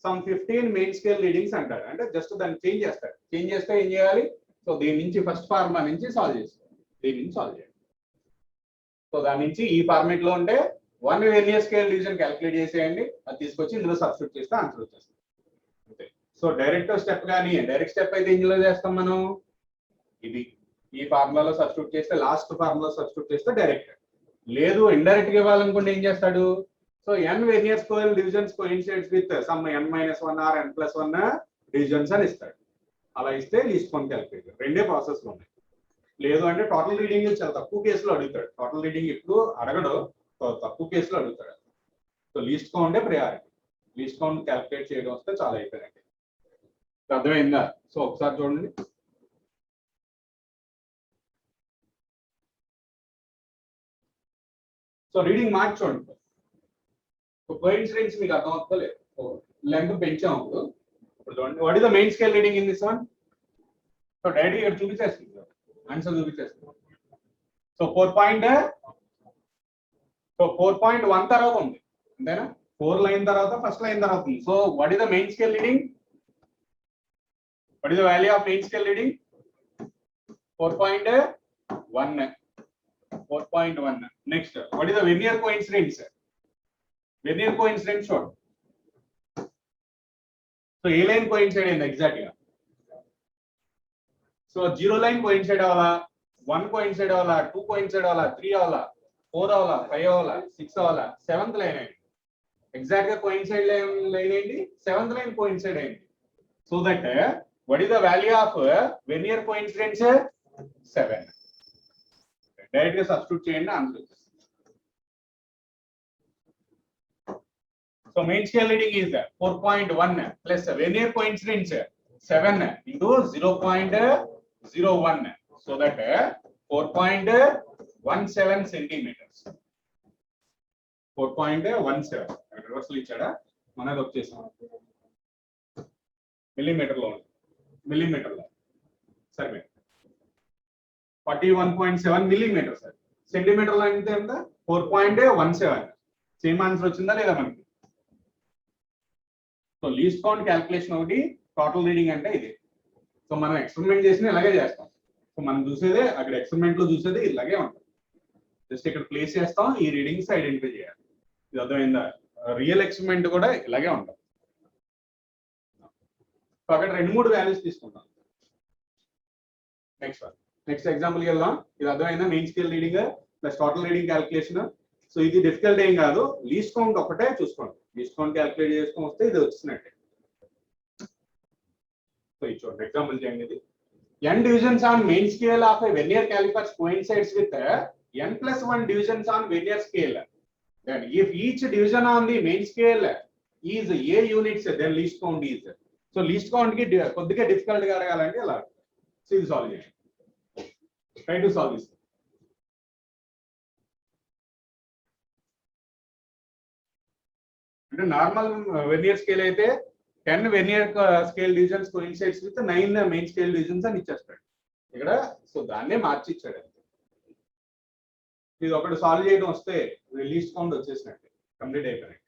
[SPEAKER 1] some 15 main scale readings అంటారు. అంటే జస్ట్ దాన్ని చేంజ్ చేస్తారు. చేంజ్ చేస్తే ఏం చేయాలి? సో దీని నుంచి ఫస్ట్ ఫార్ములా నుంచి సాల్వ్ చేసుకోవాలి, దీని నుంచి సాల్వ్ చేయాలి. సో దాని నుంచి ఈ ఫార్మేట్ లో ఉంటే 1 వెర్నియర్ స్కేల్ డివిజన్ క్యాలిక్యులేట్ చేసేయండి, అది తీసుకొచ్చి ఇందులో సబ్స్టిట్యూట్ చేస్తే ఆన్సర్ వచ్చేస్తుంది అంతే. సో డైరెక్ట్ స్టెప్ కానీ, డైరెక్ట్ స్టెప్ అయితే ఇందులో చేస్తాం మనం, ఇది ఈ ఫార్ములాలో సబ్స్టిట్యూట్ చేస్తే, లాస్ట్ ఫార్ములా సబ్స్టిట్యూట్ చేస్తే డైరెక్ట్. లేదు ఇండైరెక్ట్ గా ఇవ్వాలనుకుంటే ఏం చేస్తాడు? So n vernier scale divisions coincides with some n-1 or n+1 divisions అని ఇస్తాడు. అలా ఇస్తే లీస్ట్ కౌంట్ క్యాలిక్యులేట్. రెండే ప్రాసెస్ లో ఉన్నాయి. లేదు అంటే టోటల్ రీడింగ్ చాలా తక్కువ కేసులో అడుగుతాడు. టోటల్ రీడింగ్ ఎప్పుడు అడగడు, తక్కువ కేసులో అడుగుతాడు. సో లీస్ట్ కౌంటే ప్రయారిటీ. లీస్ట్ కౌంట్ క్యాలిక్యులేట్ చేయడం వస్తే చాలా అయిపోయినట్టు. అర్థమైందా? సో ఒకసారి చూడండి. సో రీడింగ్ మార్క్ చూడండి. కోఇన్సిడెన్స్ మీకు అర్థం అవుతుందో లేదు. లెంత్ పెంచాం ఇప్పుడు. చూడండి, what is the main scale reading in this one? So direct ఇక్కడ చూపించేస్తుంది, ఆన్సర్ చూపించేస్తుంది. సో 4.1 తర్వాత ఉంది అంతేనా? 4 line తర్వాత ఫస్ట్ లైన్ తర్వాత ఉంది. So what is the main scale leading? What is the value of main scale leading? 4.1. 4.1. Next, what is the Vernier coincidence? Vernier coincidence short. So A line coincide in exactly. So 0 line coincide avala, 1 coincide avala, 2 coincide avala, 3 avala, 4 avala, 5 avala, 6 avala, 7th line. Exactly coincide line indi, 7th line coincide indi. So that what is the value of Vernier coincidence? 7. Direct గా substitute చేయండి answer. So main scale reading is 4.1 plus vernier coincidence 7 into 0.01, so that 4.17 centimetres. 4.17 reversal ఇచ్చాడా మనది వచ్చేసాం మిల్లీమీటర్లో సరే 41.7 millimeters. Centimetre లో అంటే ఎంత? 4.17. Same answer వచ్చిందా లేదా మనకి? సో లీస్ట్ కౌంట్ క్యాల్కులేషన్ ఒకటి, టోటల్ రీడింగ్ అంటే ఇది. సో మనం ఎక్స్పెరిమెంట్ చేసిన ఇలాగే చేస్తాం. సో మనం చూసేదే అక్కడ ఎక్స్పెరిమెంట్ లో చూసేది ఇలాగే ఉంటుంది. జస్ట్ ఇక్కడ ప్లేస్ చేస్తాం, ఈ రీడింగ్స్ ఐడెంటిఫై చేయాలి. ఇది అర్థమైందా? రియల్ ఎక్స్పెరిమెంట్ కూడా ఇలాగే ఉంటుంది. సో అక్కడ 2-3 వాల్యూస్ తీసుకుంటాం. నెక్స్ట్ ఎగ్జాంపుల్ కి వెళ్దాం. ఇది అర్థమైందా? Main scale reading plus total reading calculation. So ఇది డిఫికల్ట్ ఏం కాదు, లీస్ట్ కౌంట్ ఒకటే చూసుకోండి. లీస్ట్ కౌంట్ క్యాల్కులేట్ చేసుకొని వస్తే ఇది వచ్చినట్టే. సో ఇది చూడండి, ఎగ్జాంపుల్ చేయండి. ఇది n divisions on main scale of a vernier calipers coincides with n+1 divisions on vernier scale. Then if each division on the main scale is a units, then least count is. So least count కి కొద్దిగా difficult గా అడగాలంటే అలా. So ఇది solve చేయండి. Try to solve this. అంటే normal vernier scale అయితే 10 vernier scale divisions coincides with 9 main scale divisions అని ఇచ్చేస్తాడు ఇక్కడ. సో దాన్నే మార్చి ఇచ్చాడు. ఇది ఒకటి సాల్వ్ చేయడం వస్తే లీస్ట్ కౌంట్ వచ్చేసినట్టే, కంప్లీట్ అయిపోయినట్టు.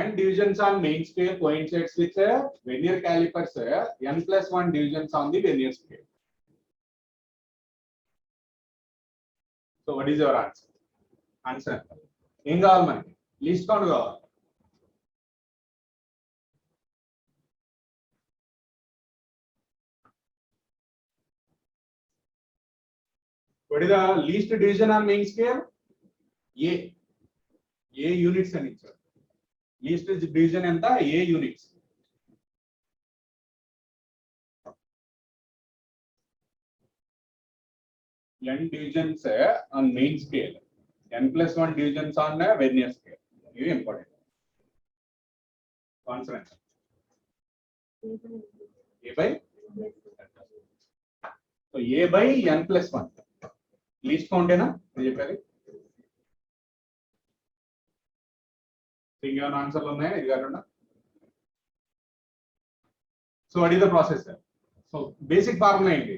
[SPEAKER 1] n divisions on main scale coincides with vernier calipers n+1 divisions on the vernier scale. So what is your answer? Answer ఏం కావాలి మనకి? లీస్ట్ కౌంట్ కావాలి. What is the least division on main scale? A units అని ఇచ్చారు. Least division ఎంత? A units. n divisions on main scale, n+1 divisions on vernier scale. ఇది important. Answer ఎంత? So A/n+1 least కౌంటేనా ఇది చెప్పారు? ఇంకేమైనా ఆన్సర్లు ఉన్నాయా ఇది కాకుండా? So what is the process? So basic formula ఏంటి?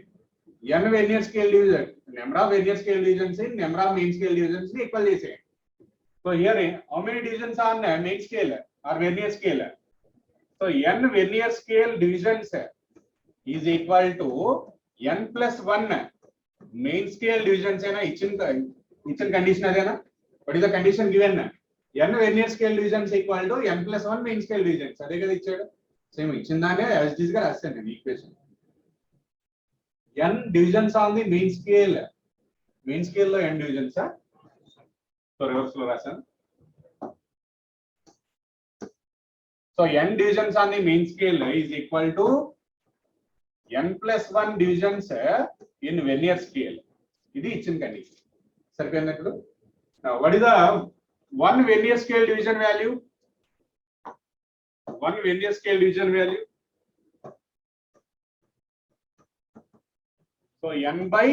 [SPEAKER 1] n vernier scale division, number of vernier scale divisions in number of main scale divisions ని ఈక్వల్ చేసేయండి. So here how many divisions on main scale are vernier scale? So n vernier scale divisions is equal to n+1 main scale divisions. అయినా ఇచ్చిన condition అదేనా? What is the condition given? n vernier scale divisions equal to n+1 main scale divisions. అదే కదా ఇచ్చాడు. Same ఇచ్చిన దాన్ని as it is గా రాస్తాను నేను equation. n divisions on the main scale లో n డివిజన్స్. సో రివర్స్ లో రాశాను. So n divisions on the main scale is equal to n+1 divisions in vernier scale. ఇది ఇచ్చిన కండిషన్. సరిపోయినట్లు. What is the one vernier scale division value? One vernier scale division value. So n by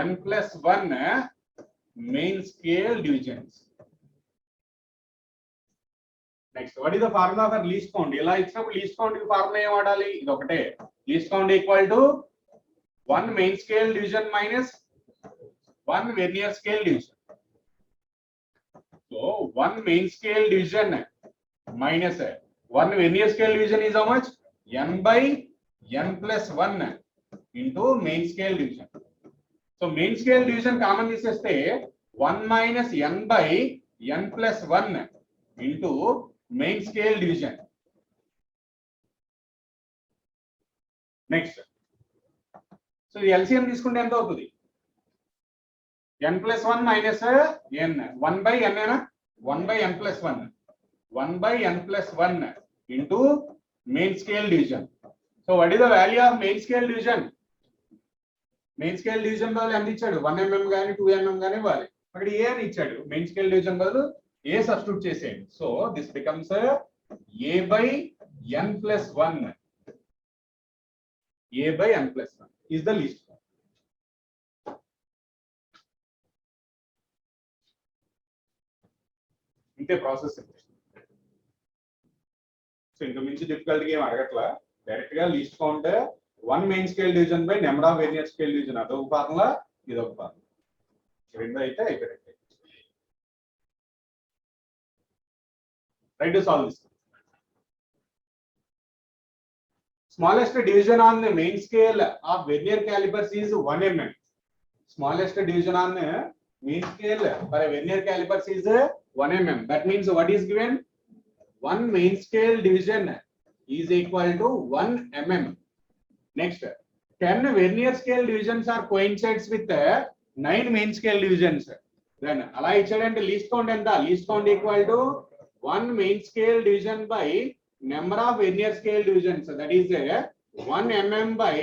[SPEAKER 1] n+1 main scale divisions. Next, what is the formula for least count? ఇలా ఇచ్చినప్పుడు least count కి formula ఏం వాడాలి? ఇది ఒకటే. least count equal to 1 main scale division minus one vernier scale division. So one main scale division minus one vernier scale division is how much? N by n plus 1 into main scale division. So main scale division common తీసేస్తే 1 minus n by n plus 1 into main scale division. Next. So the LCM తీసుకుంటే ఎంత అవుతుంది? n plus 1 minus n. 1 by n ఏనా? 1 by n plus 1. 1 by n plus 1 into main scale division. So what is the value of main scale division? Main scale division బదులు ఎంత ఇచ్చాడు? 1 mm గాని 2 mm గాని ఇవ్వాలి. అక్కడ a అని ఇచ్చాడు. main scale division బదులు a సబ్స్టిట్యూట్ చేసేయండి. So this becomes a by n plus 1. a by n plus 1 is the least count. ఇంతే ప్రాసెస్. సో ఇంకా మించి డిఫికల్ట్ ఏం అడగట్లా. డైరెక్ట్ గా least count 1 main scale division by number of vernier scale division. అదొక formula, ఇదొక formula. రెండు అయితే అయిపోయింది. Try to solve this. Smallest division on the main scale of vernier calipers is 1 mm. Smallest division on the main scale for a vernier calipers is 1 mm. That means what is given? 1 main scale division is equal to 1 mm. Next, 10 vernier scale divisions are coincides with 9 main scale divisions. Then ala ichadante least count enta? Least count equal to 1 main scale division by number of vernier scale divisions. That is 1 mm by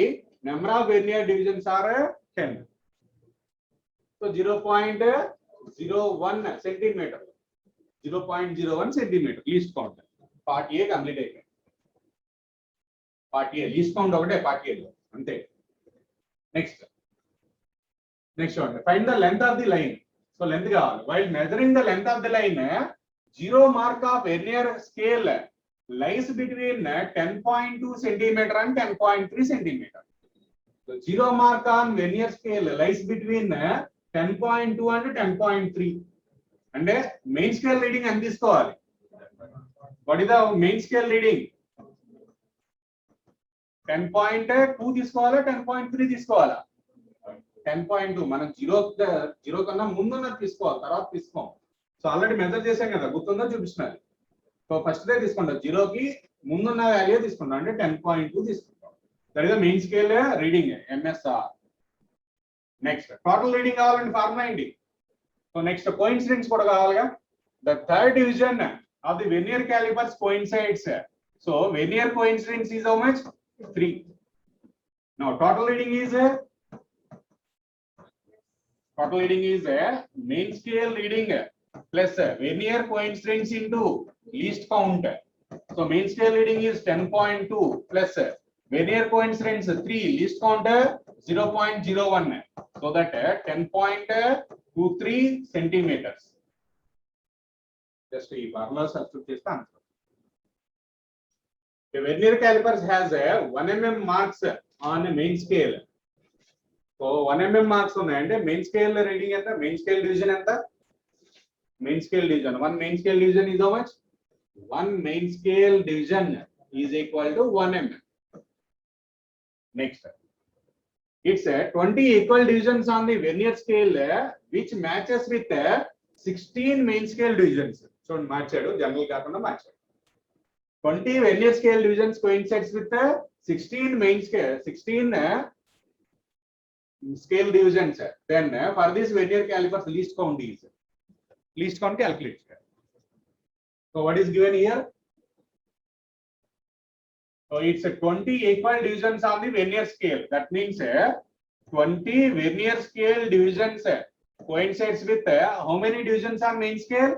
[SPEAKER 1] number of vernier divisions are 10. So 0.01 centimeter. 0.01 centimeter least count. Part A complete అయిపోయింది. Part A least count ఒకటే part A లో అంతే. Next one, find the length of the line. So length కావాలి. While measuring the length of the line, zero mark of vernier scale lies between 10.2 centimeter and 10.3 centimeter. So zero mark on vernier scale lies between 10.2 and 10.3. అంటే main scale reading ఎంత తీసుకోవాలి? What is the main scale reading? 10.2 తీసుకోవాలా 10.3 తీసుకోవాలా? 10.2. మనం zero కన్నా ముందున్నది తీసుకోవాలి, తర్వాత తీసుకోం. సో ఆల్రెడీ మెజర్ చేసాం కదా, గుర్తుందో చూపిస్తున్నారు. సో ఫస్ట్ దే తీసుకుంటాం, జీరోకి ముందున్న వాల్యూ తీసుకుంటాం, అంటే 10.2 తీసుకుంటాం. That is the main scale reading MSR. Next total reading కావాలంటే ఫార్ములా ఏంటి? సో నెక్స్ట్ కోఇన్సిడెన్స్ కూడా కావాలిగా. The third division of the vernier calipers coincides. So vernier coincidence is how much? 3. Now total reading is main scale reading plus vernier coincidence into least count. So main scale reading is 10.2 plus vernier coincidence 3, least count 0.01. So that 10.23 centimeters. Just a formula substitute chesta answer. The vernier calipers has 1 mm marks on a main scale. So 1 mm marks unnayante main scale reading enta? Main scale division enta? Main scale division. 1 main scale division is how much? 1 main scale division is equal to 1 mm. Next, it's 20 equal divisions on the vernier scale which matches with 16 main scale divisions. So matchadu general kaakunda matchadu. 20 vernier scale divisions coincides with 16 main scale, 16 scale divisions. Then for this vernier calipers least count is least count calculate. So what is given here? So it's 20 equal divisions on the vernier scale. That means 20 vernier scale divisions coincides with how many divisions on main scale?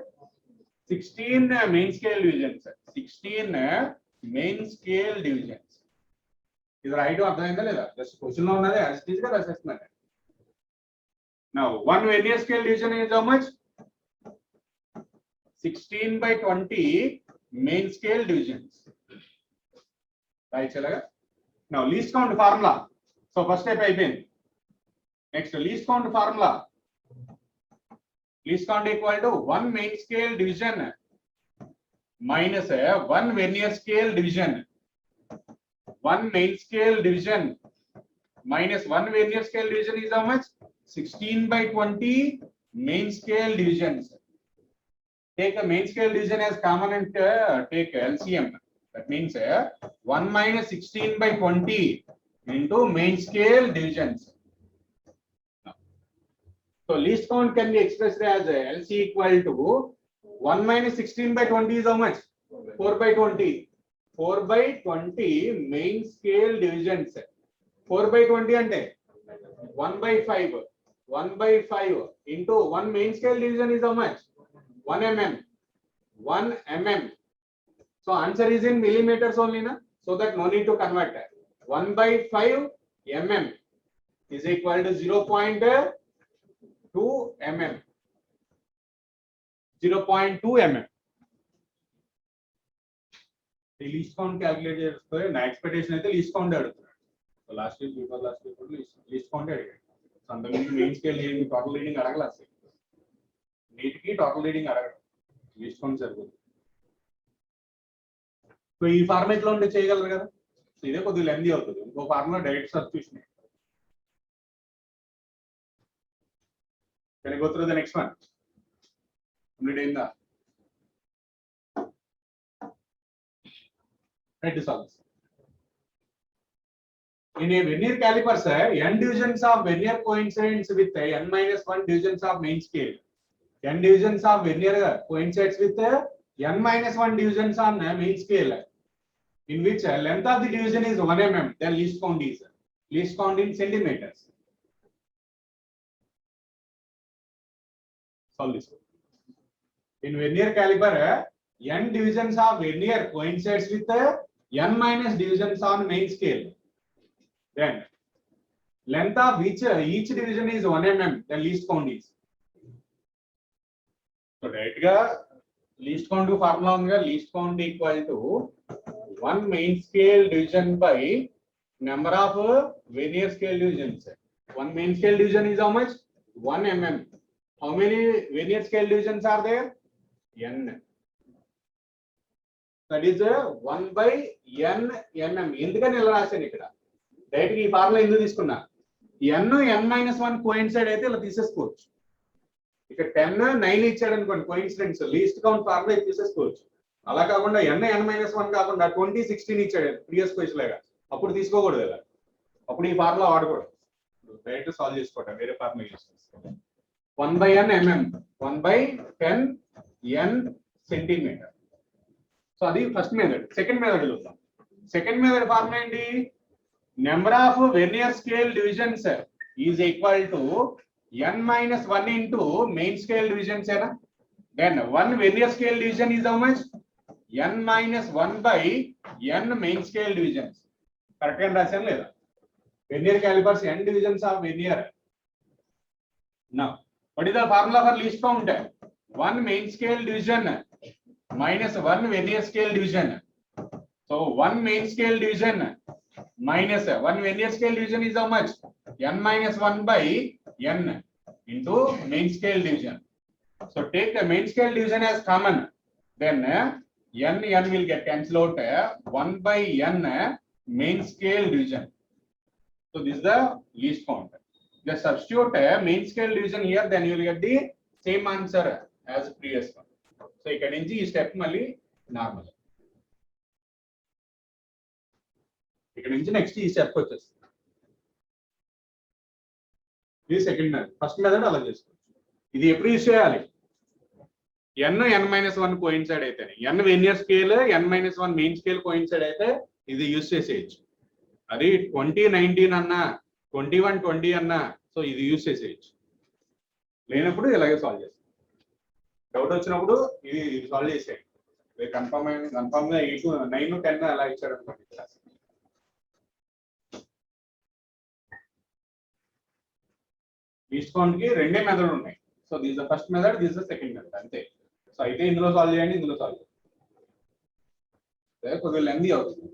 [SPEAKER 1] 16 main scale divisions. 16 main scale divisions. ఇది right అర్థమైందా లేదా? Just question లో ఉన్నది as it is గా రాసేస్తున్నాను. Now 1 vernier scale division is how much? 16 by 20 main scale divisions. Right, chalaga. Now least count formula. So first step అయిపోయింది. Next least count formula. least count equal to 1 main scale division minus 1 vernier scale division. 1 main scale division minus 1 vernier scale division is how much? 16/20 main scale divisions. Take a main scale division as common and take LCM. That means 1 minus 16/20 into main scale divisions. So least count can be expressed as LC equal to 1 minus 16/20 is how much? 4/20. 4/20 main scale divisions. 4/20 ante 1/5. 1/5 into 1 main scale division is how much? 1 mm. 1 mm. So answer is in millimeters only, na? So that no need to convert. 1/5 mm is equal to 0.2 mm. 0.2 mm. The least count calculate చేస్తే నా expectation అయితే least count అడుగుతున్నాడు. So last week before last week కూడా least count అడిగాడు. So అంతకుముందు main scale reading total reading అడగల అసలు. నీటికి టోటల్ రీడింగ్ అడగడు, లీస్ట్ కౌంట్ సరిపోతుంది. సో ఈ ఫార్మేట్ లో ఉంటే చేయగలరు కదా. సో ఇదే కొద్దిగా లెందీ అవుతుంది. ఇంకో formula direct substitution. Can I go through the next one? Complete అయిందా? Try to solve this. In a vernier calipers, n divisions of vernier coincides with n minus 1 divisions of main scale. N divisions of vernier coincides with n minus 1 divisions on main scale, in which length of the division is 1 mm. Then least count is least count in centimeters. Solve this. In vernier caliper, n divisions of vernier coincides with n minus divisions on main scale. Then length of each division is 1 mm. Then least count is. So right ga least count formula unga, least count equal to 1 main scale division by number of vernier scale divisions. 1 main scale division is how much? 1 mm. How many vernier scale divisions are there? N. That is 1/n mm. ఎందుకని ఇలా రాశాను ఇక్కడ? Direct ఈ formula ఎందుకు తీసుకున్నా? n n-1 coincide అయితే ఇలా తీసేసుకోవచ్చు. ఇక్కడ 10 9 ఇచ్చాడు అనుకోండి కోయిన్సిడెన్స్, లీస్ట్ కౌంట్ ఫార్ములా తీసేసుకోవచ్చు. అలా కాకుండా n n-1 కాకుండా 20 16 ఇచ్చాడు ప్రీవియస్ క్వశ్చన్ లాగా, అప్పుడు తీసుకోకూడదు కదా. అప్పుడు ఈ ఫార్ములా వాడకూడదు. డైరెక్ట్ సాల్వ్ చేసుకోవటం, వేరే ఫార్ములా యూస్ చేసుకోవాలి. 1/n mm, 1/10 n centimetre. So అది ఫస్ట్ మెథడ్. సెకండ్ మెథడ్ చూద్దాం. సెకండ్ మెథడ్ ఫార్ములా ఏంటి? Number of vernier scale divisions is equal to n minus 1 into main scale divisions है ना. Then 1 vernier scale division is how much? n minus 1 by n main scale divisions. Correct and రాశాను లేదా? Vernier calipers n divisions of vernier. Now what is the formula for least count? 1 main scale division minus 1 vernier scale division. So 1 main scale division minus 1 vernier scale division is how much? n minus 1 by n into main scale division. So take the main scale division as common. Then n will get cancelled out. 1 by n main scale division. So this is the least count. Just substitute main scale division here, then you will get the same answer as previous one. So ఇక్కడ నుంచి ఈ step మళ్ళీ normal. ఇక్కడ నుంచి next ఈ step వచ్చేస్తుంది. ఇది second method. First method అలా చేసుకోవచ్చు. ఇది ఎప్పుడు యూజ్ చేయాలి? n n-1 కోయిన్సైడ్ అయితే, n vernier scale n-1 main scale coincide అయితే ఇది యూజ్ చేసేయచ్చు. అది 2019 అన్నా 2120 అన్నా, సో ఇది యూజ్ చేసేయచ్చు. లేనప్పుడు ఇలాగే సాల్వ్ చేస్తాం. డౌట్ వచ్చినప్పుడు ఇది సాల్వ్ చేసేయండి. కన్ఫర్మ్ గా 8 9 10 అలా ఇచ్చారు అనుకోండి. లీస్ట్ కౌంట్ కి రెండే మెథడ్ ఉన్నాయి. So this the first method, this the second method, అంతే. సో అయితే ఇందులో సాల్వ్ చేయండి, ఇందులో సాల్వ్ చేయండి, కొద్దిగా లెందీ అవుతుంది.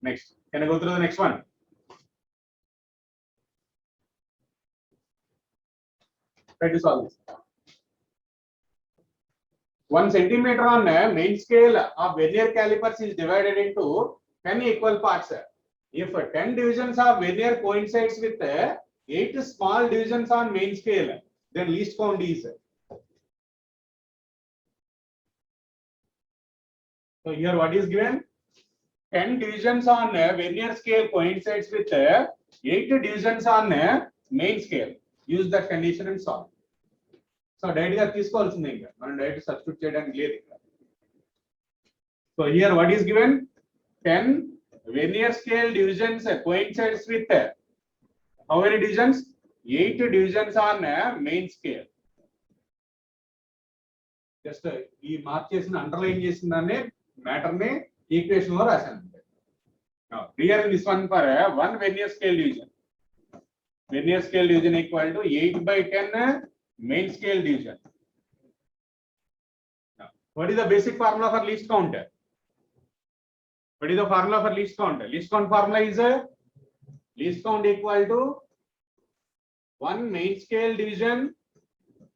[SPEAKER 1] Next can I go through the next one? Try to solve this. 1 centimeter on main scale of vernier calipers is divided into 10 equal parts. If 10 divisions of vernier coincides with 8 small divisions on main scale, then least count is. So here what is given? 10 divisions on vernier scale coincides with 8 divisions on main scale. Use that condition and solve. So direct గా తీసుకోవాల్సిందే ఇంకా మనం direct substitute చేయడానికి లేదు ఇక్కడ. So here what is given? 10 vernier scale divisions coincides with how many divisions? 8 divisions on main scale. Just ఈ mark చేసిన underline చేసిన దాన్ని మ్యాటర్ ని ఈక్వేషన్ లో రాశాను. Now here in this one for 1 vernier scale division. Vernier scale division equal to 8/10 main scale division. Now, what is the basic formula for least count? What is the formula for least count? Least count formula is least count equal to 1 main scale division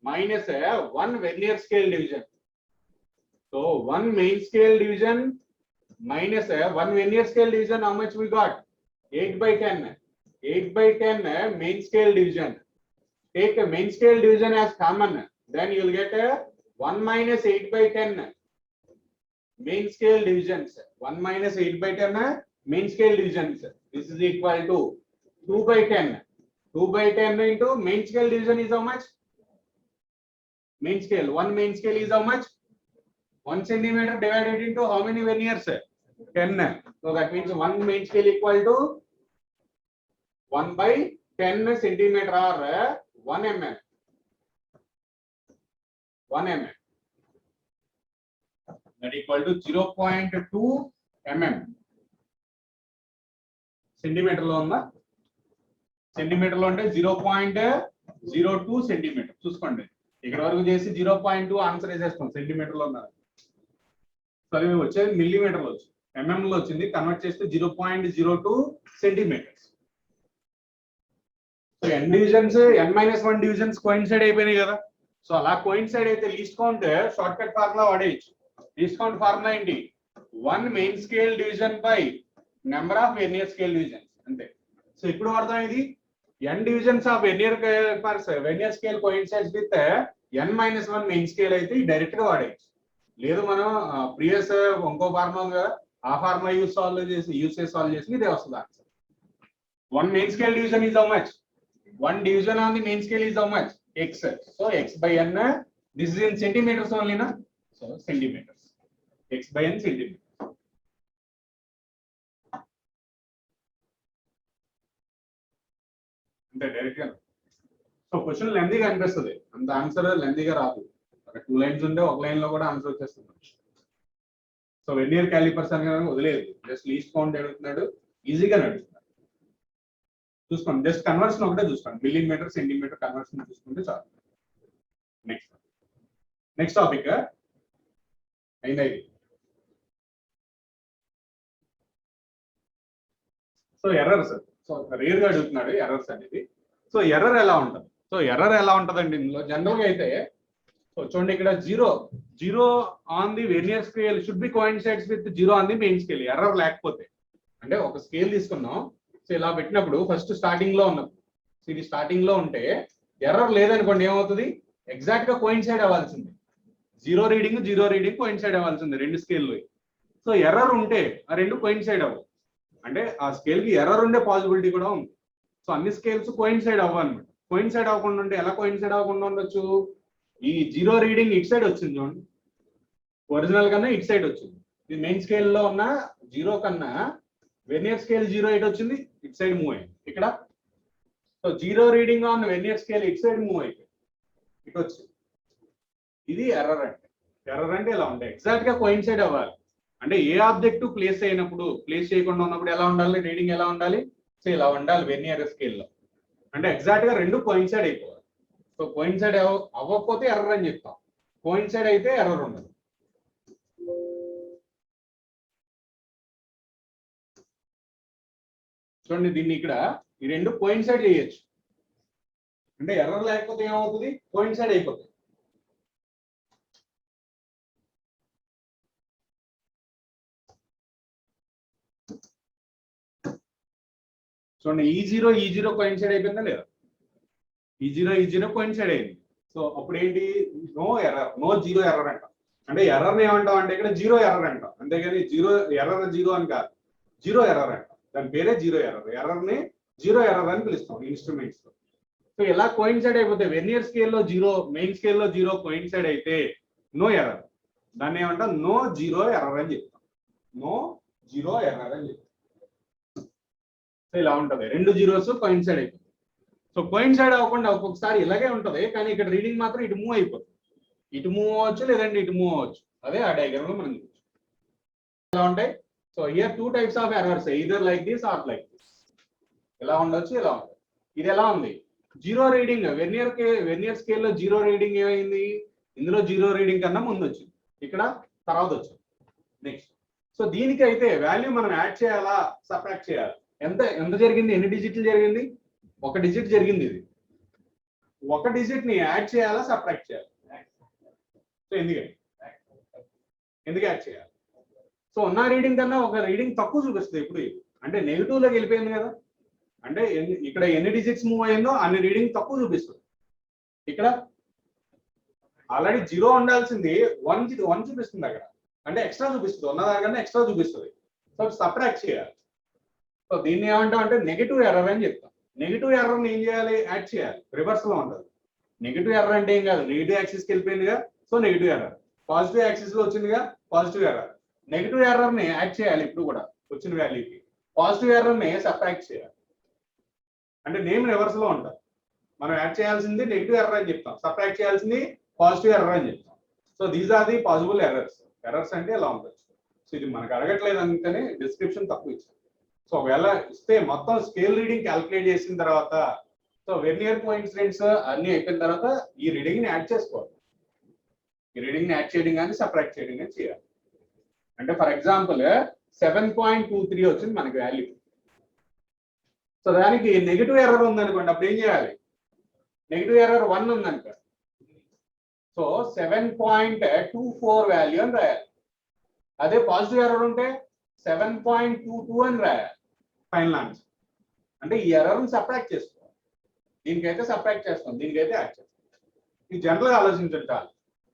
[SPEAKER 1] minus 1 vernier scale division. So 1 main scale division minus 1 vernier scale division, how much we got? 8/10. 8/10 main scale division. Take a main scale division as common, then you will get 1 minus 8/10 main scale divisions. 1 minus 8/10 main scale divisions. This is equal to 2/10. 2/10 into main scale division is how much? Main scale. 1 main scale is how much? 1 centimeter divided into how many verniers? 10. So that means 1 main scale equal to 1/10 centimeter or 1 mm. 1 mm. That equal to 0.2 mm. Centimeter lo unda. Centimeter lo unte 0.02 centimeter. చూసుకోండి ఇక్కడ వరకు చేసి 0.2 answer చేసేస్తాం. Centimetre లో ఉన్నారు. సరే వచ్చేది millimetre లో వచ్చింది. mm లో వచ్చింది. కన్వర్ట్ చేస్తే 0.02 centimetres. So n divisions n-1 divisions coincide అయిపోయినాయి కదా. సో అలా కోయిన్సైడ్ అయితే least count short cut formula వాడేయచ్చు. లీస్ట్ కౌంట్ ఫార్ములా ఏంటి? 1 main scale division by number of vernier scale divisions అంతే. సో ఇప్పుడు వాడదాం ఇది n divisions of vernier scale coincides with n-1 main scale అయితే డైరెక్ట్ గా వాడేయచ్చు. లేదు మనం ప్రీవియస్ ఇంకో ఫార్ములా ఉంది కదా, ఆ ఫార్ములా యూస్ చేసి సాల్వ్ చేసి ఇదే వస్తుంది answer. 1 main scale division is how much? 1 division on the main scale is how much? X. So x by n. This is in centimeters only, na? So centimeters. X by n centimeters. అంటే direct గా. So question లెంతీగా అనిపిస్తుంది, అంత answer లెంతీగా రాదు. అక్కడ 2 lines ఉంటే ఒక line లో కూడా ఆన్సర్ వచ్చేస్తుంది. సో వెర్నియర్ క్యాలిపర్స్ అని వదిలేదు, జస్ట్ లీస్ట్ కౌంట్ అడుగుతున్నాడు, ఈజీగా నడుస్తుంది. చూసుకోండి, జస్ట్ కన్వర్షన్ ఒకటే చూసుకోండి, మిల్లీమీటర్ సెంటీమీటర్ కన్వర్షన్ చూసుకుంటే చాలు. నెక్స్ట్ టాపిక్ అయింది. So errors. సో రేర్ గా అడుగుతున్నాడు ఎర్రర్స్ అనేది. సో ఎర్రర్ ఎలా ఉంటుంది? సో ఎర్రర్ ఎలా ఉంటుందండి ఇందులో జనరల్ గా అయితే? సో చూడండి ఇక్కడ zero on the vernier scale should be coincides with 0 on the main scale. Error లేకపోతే అంటే ఒక స్కేల్ తీసుకున్నాం, సో ఇలా పెట్టినప్పుడు ఫస్ట్ స్టార్టింగ్ లో ఉన్నప్పుడు, ఇది స్టార్టింగ్ లో ఉంటే ఎర్రర్ లేదనుకోండి ఏమవుతుంది? ఎగ్జాక్ట్ గా కోయిన్సైడ్ అవ్వాల్సింది. 0 రీడింగ్ కోయిన్సైడ్ అవ్వాల్సింది రెండు స్కేల్లో. సో ఎర్రర్ ఉంటే ఆ రెండు కోయిన్సైడ్ అవ్వవు, అంటే ఆ స్కేల్ కి ఎర్రర్ ఉండే పాసిబిలిటీ కూడా ఉంది. సో అన్ని స్కేల్స్ కోయిన్సైడ్ అవ్వాలన్నమాట. కోయిన్సైడ్ అవ్వకుండా ఉంటే ఎలా కోయిన్సైడ్ అవ్వకుండా ఉండొచ్చు? ఈ 0 రీడింగ్ ఇటు సైడ్ వచ్చింది చూడండి, ఒరిజినల్ కన్నా ఇటు సైడ్ వచ్చింది. ఇది మెయిన్ స్కేల్ లో ఉన్న 0 కన్నా వెర్నియర్ స్కేల్ 0 ఎయిట్ వచ్చింది, ఇటు సైడ్ మూవ్ అయింది ఇక్కడ. So 0 reading on vernier scale ఇటు సైడ్ మూవ్ అయిపోయింది, ఇటు వచ్చింది. ఇది ఎర్రర్ అంటే. ఎర్రర్ అంటే ఇలా ఉంటాయి, ఎగ్జాక్ట్ గా కోయిన్సైడ్ అవ్వాలి. అంటే ఏ ఆబ్జెక్ట్ ప్లేస్ అయినప్పుడు, ప్లేస్ చేయకుండా ఉన్నప్పుడు ఎలా ఉండాలి? రీడింగ్ ఎలా ఉండాలి? సో ఇలా ఉండాలి వెర్నియర్ స్కేల్ లో. అంటే ఎగ్జాక్ట్ గా రెండు కోయిన్సైడ్ అయిపోవాలి. సో కోయిన్సైడ్ అవ్వకపోతే ఎర్రర్ అని చెప్తాం, కోయిన్సైడ్ అయితే ఎర్రర్ ఉండదు. చూడండి దీన్ని ఇక్కడ ఈ రెండు కోయిన్సైడ్ చేయొచ్చు. అంటే ఎర్రర్ లేకపోతే ఏమవుతుంది, కోయిన్సైడ్ అయిపోతుంది. చూడండి ఈ జీరో కోయిన్సైడ్ అయిపోయిందా లేదా, ఈ జీరో కోయిన్సైడ్ అయింది. సో అప్పుడు ఏంటి, no error, no zero error అంట. అంటే ఎర్రర్ ఏమంటాం అంటే ఇక్కడ జీరో ఎర్రర్ అంటాం, అంతేగాని జీరో ఎర్రర్ జీరో అని కాదు, జీరో ఎర్రర్ అంట. దాని పేరే జీరో ఎర్రర్. ఎర్రర్ ని జీరో ఎర్రర్ అని పిలుస్తాం ఇన్స్ట్రుమెంట్స్ లో. సో ఇలా కోయిన్సైడ్ అయిపోతే వెర్నియర్ స్కేల్లో జీరో, మెయిన్ స్కేల్లో జీరో కోయిన్సైడ్ అయితే నో ఎర్రర్. దాన్ని ఏమంటాం, నో జీరో ఎర్రర్ అని చెప్తాం. నో జీరో ఎర్రర్ అని చెప్తాం. సో ఇలా ఉంటది, రెండు జీరోస్ కోయిన్సైడ్ అయిపోతుంది. సో కోయిన్సైడ్ అవ్వకుండా ఒక్కొక్కసారి ఇలాగే ఉంటది, కానీ ఇక్కడ రీడింగ్ మాత్రం ఇటు మూవ్ అయిపోతుంది. ఇటు మూవ్ అవ్వచ్చు, లేదంటే ఇటు మూవ్ అవ్వచ్చు. అదే ఆ డయాగ్రామ్ లో మనం ఎలా ఉంటాయి. So here two types of errors, either like this or like this. ఎలా ఉండొచ్చు, ఇలా ఉంటుంది. ఇది ఎలా ఉంది, జీరో రీడింగ్. వెర్నియర్ స్కేల్లో జీరో రీడింగ్ ఏమైంది, ఇందులో జీరో రీడింగ్ కన్నా ముందు వచ్చింది, ఇక్కడ తర్వాత వచ్చింది నెక్స్ట్. సో దీనికి అయితే వాల్యూ మనం యాడ్ చేయాలా, సబ్ట్రాక్ట్ చేయాలి. ఎంత జరిగింది, ఎన్ని డిజిట్లు జరిగింది, ఒక డిజిట్ జరిగింది. ఇది ఒక డిజిట్ ని యాడ్ చేయాలా, సబ్ట్రాక్ట్ చేయాలి. సో ఎందుకు యాడ్ చేయాలి. సో ఉన్న రీడింగ్ కన్నా ఒక రీడింగ్ తక్కువ చూపిస్తుంది ఇప్పుడు. అంటే నెగిటివ్ లోకి వెళ్ళిపోయింది కదా, అంటే ఇక్కడ ఎన్ని డిజిట్స్ మూవ్ అయ్యిందో అన్ని రీడింగ్ తక్కువ చూపిస్తుంది. ఇక్కడ ఆల్రెడీ జీరో ఉండాల్సింది వన్ చూపిస్తుంది అక్కడ, అంటే ఎక్స్ట్రా చూపిస్తుంది, ఉన్న దానికన్నా ఎక్స్ట్రా చూపిస్తుంది. సో సబ్ట్రాక్ట్ చేయాలి. సో దీన్ని ఏమంటాం అంటే నెగిటివ్ ఎర్రర్ అని చెప్తాం. నెగిటివ్ ఎర్రర్ ని ఏం చేయాలి, యాడ్ చేయాలి. రివర్స్ లో ఉంటుంది. నెగిటివ్ ఎర్రర్ అంటే ఏం కాదు, నెగిటివ్ యాక్సిస్కి వెళ్ళిపోయిందిగా, so negative error. Positive axis లో వచ్చిందిగా, పాజిటివ్ ఎర్రర్. నెగిటివ్ ఎర్రర్ ని యాడ్ చేయాలి ఇప్పుడు కూడా వచ్చిన వాల్యూకి. పాజిటివ్ ఎర్రర్ ని సబ్ట్రాక్ట్ చేయాలి. అంటే నేమ్ రివర్స్ లో ఉంటుంది. మనం యాడ్ చేయాల్సింది నెగిటివ్ ఎర్రర్ అని చెప్తాం, సబ్ట్రాక్ట్ చేయాల్సింది పాజిటివ్ ఎర్రర్ అని చెప్తాం. So these are the possible errors. Errors అంటే ఎలా ఉండొచ్చు. సో ఇది మనకు అడగట్లేదు అందుకని డిస్క్రిప్షన్ తక్కువ ఇచ్చాను. సో ఒకవేళ ఇస్తే మొత్తం స్కేల్ రీడింగ్ క్యాల్కులేట్ చేసిన తర్వాత, సో వెర్నియర్ కోఇన్సిడెంట్స్ అన్ని అయిపోయిన తర్వాత ఈ రీడింగ్ ని యాడ్ చేసుకోవాలి. ఈ రీడింగ్ ని యాడ్ చేయడం కానీ సబ్ట్రాక్ట్ చేయడం కానీ చేయాలి. అంటే ఫర్ ఎగ్జాంపుల్ 7.23 వచ్చింది మనకి వాల్యూ. సో దానికి నెగిటివ్ ఎర్రర్ ఉందనుకోండి, అప్పుడు ఏం చేయాలి, నెగిటివ్ ఎర్రర్ 1 ఉందనుకో, సో 7.24 వాల్యూ అని రాయాలి. అదే పాజిటివ్ ఎర్రర్ ఉంటే 7.22 అని రాయాలి ఫైనల్ ఆన్సర్. అంటే ఈ ఎర్రర్ని సబ్ట్రాక్ట్ చేసుకోవాలి. దీనికైతే సబ్ట్రాక్ట్ చేస్తాం, దీనికైతే యాడ్ చేస్తాం. ఇది జనరల్ గా ఆలోచించండి చాలు.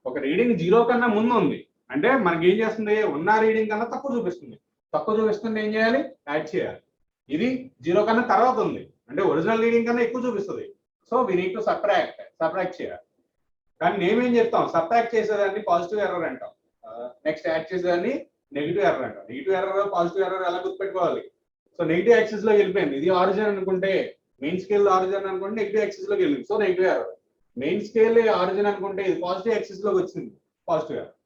[SPEAKER 1] ఒక రీడింగ్ జీరో కన్నా ముందు ఉంది అంటే మనకి ఏం చేస్తుంది, ఉన్న రీడింగ్ కన్నా తక్కువ చూపిస్తుంది. తక్కువ చూపిస్తుంది ఏం చేయాలి, యాడ్ చేయాలి. ఇది జీరో కన్నా తర్వాత ఉంది అంటే ఒరిజినల్ రీడింగ్ కన్నా ఎక్కువ చూపిస్తుంది. So we need to subtract చేయాలి. కానీ నేమేం చెప్తాం, సబ్ట్రాక్ట్ చేసేదాన్ని పాజిటివ్ ఎర్రర్ అంటాం, నెక్స్ట్ యాడ్ చేసేదాన్ని నెగిటివ్ ఎర్రర్ అంటాం. నెగిటివ్ ఎర్రర్ పాజిటివ్ ఎర్రర్ ఎలా గుర్తుపెట్టుకోవాలి. సో నెగిటివ్ యాక్సిస్ లోకి వెళ్ళిపోయింది, ఇది ఆరిజిన్ అనుకుంటే, మెయిన్ స్కేల్ ఆరిజిన్ అనుకుంటే నెగిటివ్ యాక్సిస్ లోకి వెళ్ళింది, so negative error. Main scale origin అనుకుంటే ఇది పాజిటివ్ యాక్సిస్ లోకి వచ్చింది, పాజిటివ్ ఎర్రర్.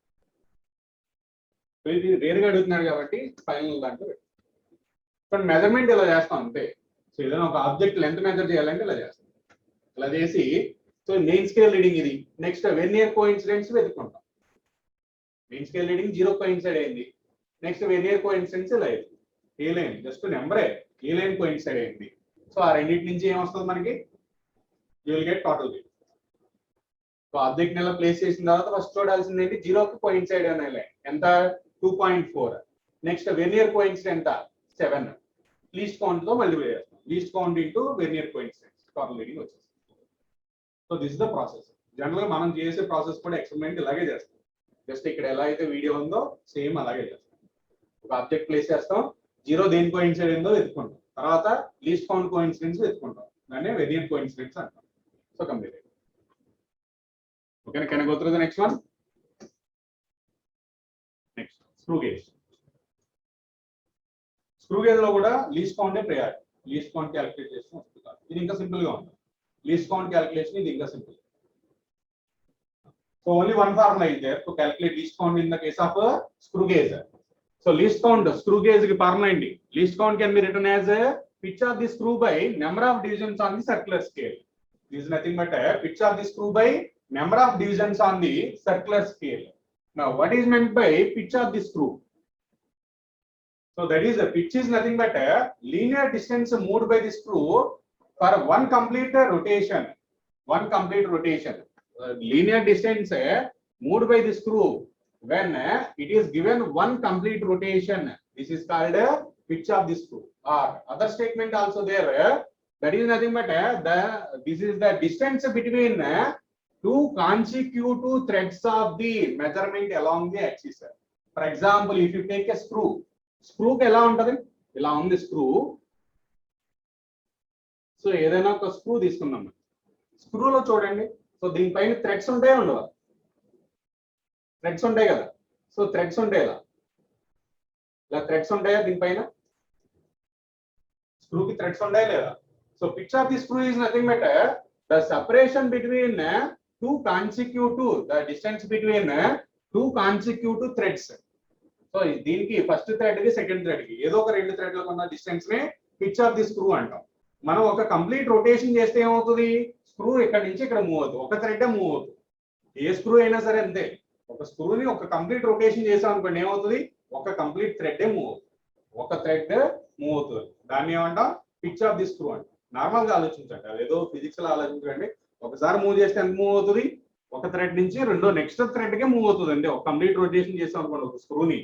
[SPEAKER 1] సో ఇది రేరుగా అడుగుతున్నాడు కాబట్టి ఫైనల్ దాంట్లో కానీ మెజర్మెంట్ ఇలా చేస్తాం అంతే. సో ఏదైనా ఒక ఆబ్జెక్ట్ లెంత్ మెజర్ చేయాలంటే ఇలా చేస్తాం. ఇలా చేసి సో మెయిన్ స్కేల్ రీడింగ్ ఇది, నెక్స్ట్ వెర్నియర్ కోఇన్సిడెంట్స్ వెతుక్కుంటాం. Main scale reading zero coincide అయింది, నెక్స్ట్ వెర్నియర్ కోఇన్సిడెంట్స్ ఇలా అయింది. ఏ లైన్ జస్ట్ నెంబరే, ఏ లైన్ కోయిన్సైడ్ అయింది. సో ఆ రెండింటి నుంచి ఏమొస్తుంది మనకి, you will get total reading. So object నెల ప్లేస్ చేసిన తర్వాత ఫస్ట్ చూడాల్సింది ఏంటి, జీరోకి కోయిన్సైడ్ అనే లైన్ ఎంత 2.4. నెక్స్ట్ వెర్నియర్ కోయిన్సిడెంట్ ఎంత 7. లీస్ట్ కౌంట్ తో మల్టిప్లై చేస్తాం, least count into vernier coincidences, total reading వచ్చేస్తుంది. So this is the process. General గా మనం చేసే ప్రాసెస్ కూడా ఎక్స్పెరిమెంట్ ఇలాగే చేస్తాం. జస్ట్ ఇక్కడ ఎలా అయితే వీడియో ఉందో సేమ్ అలాగే చేస్తాం. ఒక ఆబ్జెక్ట్ ప్లేస్ చేస్తాం, జీరో దేని కోయిన్సైడ్ అయిందో వెతుకుంటాం, తర్వాత లీస్ట్ కౌంట్ కోయిన్సిడెంట్స్ వెతుకుంటాం, దాన్ని వెర్నియర్ కోయిన్సిడెంట్స్ అంటాం. So complete. Okay, can I go through the next one. Next screw gauge. Screw gauge లో కూడా లీస్ట్ కౌంటే ప్రయారిటీ. లీస్ట్ కౌంట్ క్యాలిక్యులేట్ చేసిన వస్తుంది. ఇది ఇంకా సింపుల్ గా ఉంది. లీస్ట్ కౌంట్ క్యాలిక్యులేషన్ ఇది ఇంకా simple. So only one formula is there to calculate least count in the case of a screw gauge. So least count screw gauge ki formula enti. Least count can be written as a pitch of the screw by number of divisions on the circular scale. This is nothing but a pitch of the screw by number of divisions on the circular scale. Now what is meant by pitch of the screw? So that is a pitch is nothing but a linear distance moved by the screw for one complete rotation one complete rotation. Linear distance moved by the screw when it is given one complete rotation. This is called pitch of the screw. Or other statement also there. That is nothing but this is the distance between two consecutive threads of the measurement along the axis. For example, if you take a screw కి ఎలా ఉంటది, ఇలా ఉంది screw. So ఏదైనా ఒక screw తీసుకున్నాం, స్క్రూలో చూడండి. So దీనిపైన థ్రెడ్స్ ఉంటాయా ఉండవా? థ్రెడ్స్ ఉంటాయి కదా. సో థ్రెడ్స్ ఉంటాయి ఇలా థ్రెడ్స్ ఉంటాయా దీనిపైన? స్క్రూకి థ్రెడ్స్ ఉంటాయా లేదా? So pitch of the screw is nothing but the separation between two consecutive, the distance between two consecutive threads. So దీనికి ఫస్ట్ థ్రెడ్ కి సెకండ్ థ్రెడ్ కి ఏదో ఒక రెండు థ్రెడ్లకు ఉన్న డిస్టెన్స్ ని పిచ్ ఆఫ్ ది స్క్రూ అంటాం. మనం ఒక కంప్లీట్ రొటేషన్ చేస్తే ఏమవుతుంది, స్క్రూ ఇక్కడ నుంచి ఇక్కడ మూవ్ అవుతుంది, ఒక థ్రెడ్ మూవ్ అవుతుంది. ఏ స్క్రూ అయినా సరే అంతే. ఒక స్క్రూని ఒక కంప్లీట్ రొటేషన్ చేసాం అనుకోండి, ఏమవుతుంది, ఒక కంప్లీట్ థ్రెడ్ మూవ్ అవుతుంది, ఒక థ్రెడ్ మూవ్ అవుతుంది. దాన్ని ఏమంటాం, పిచ్ ఆఫ్ ది స్క్రూ అంటాం. నార్మల్ గా ఆలోచించండి, అదేదో ఫిజిక్స్ లో ఆలోచించండి. ఒకసారి మూవ్ చేస్తే ఎంత మూవ్ అవుతుంది, ఒక థ్రెడ్ నుంచి రెండో నెక్స్ట్ థ్రెడ్ కే మూవ్ అవుతుంది. అంటే ఒక కంప్లీట్ రొటేషన్ చేసాం అనుకోండి, ఒక స్క్రూని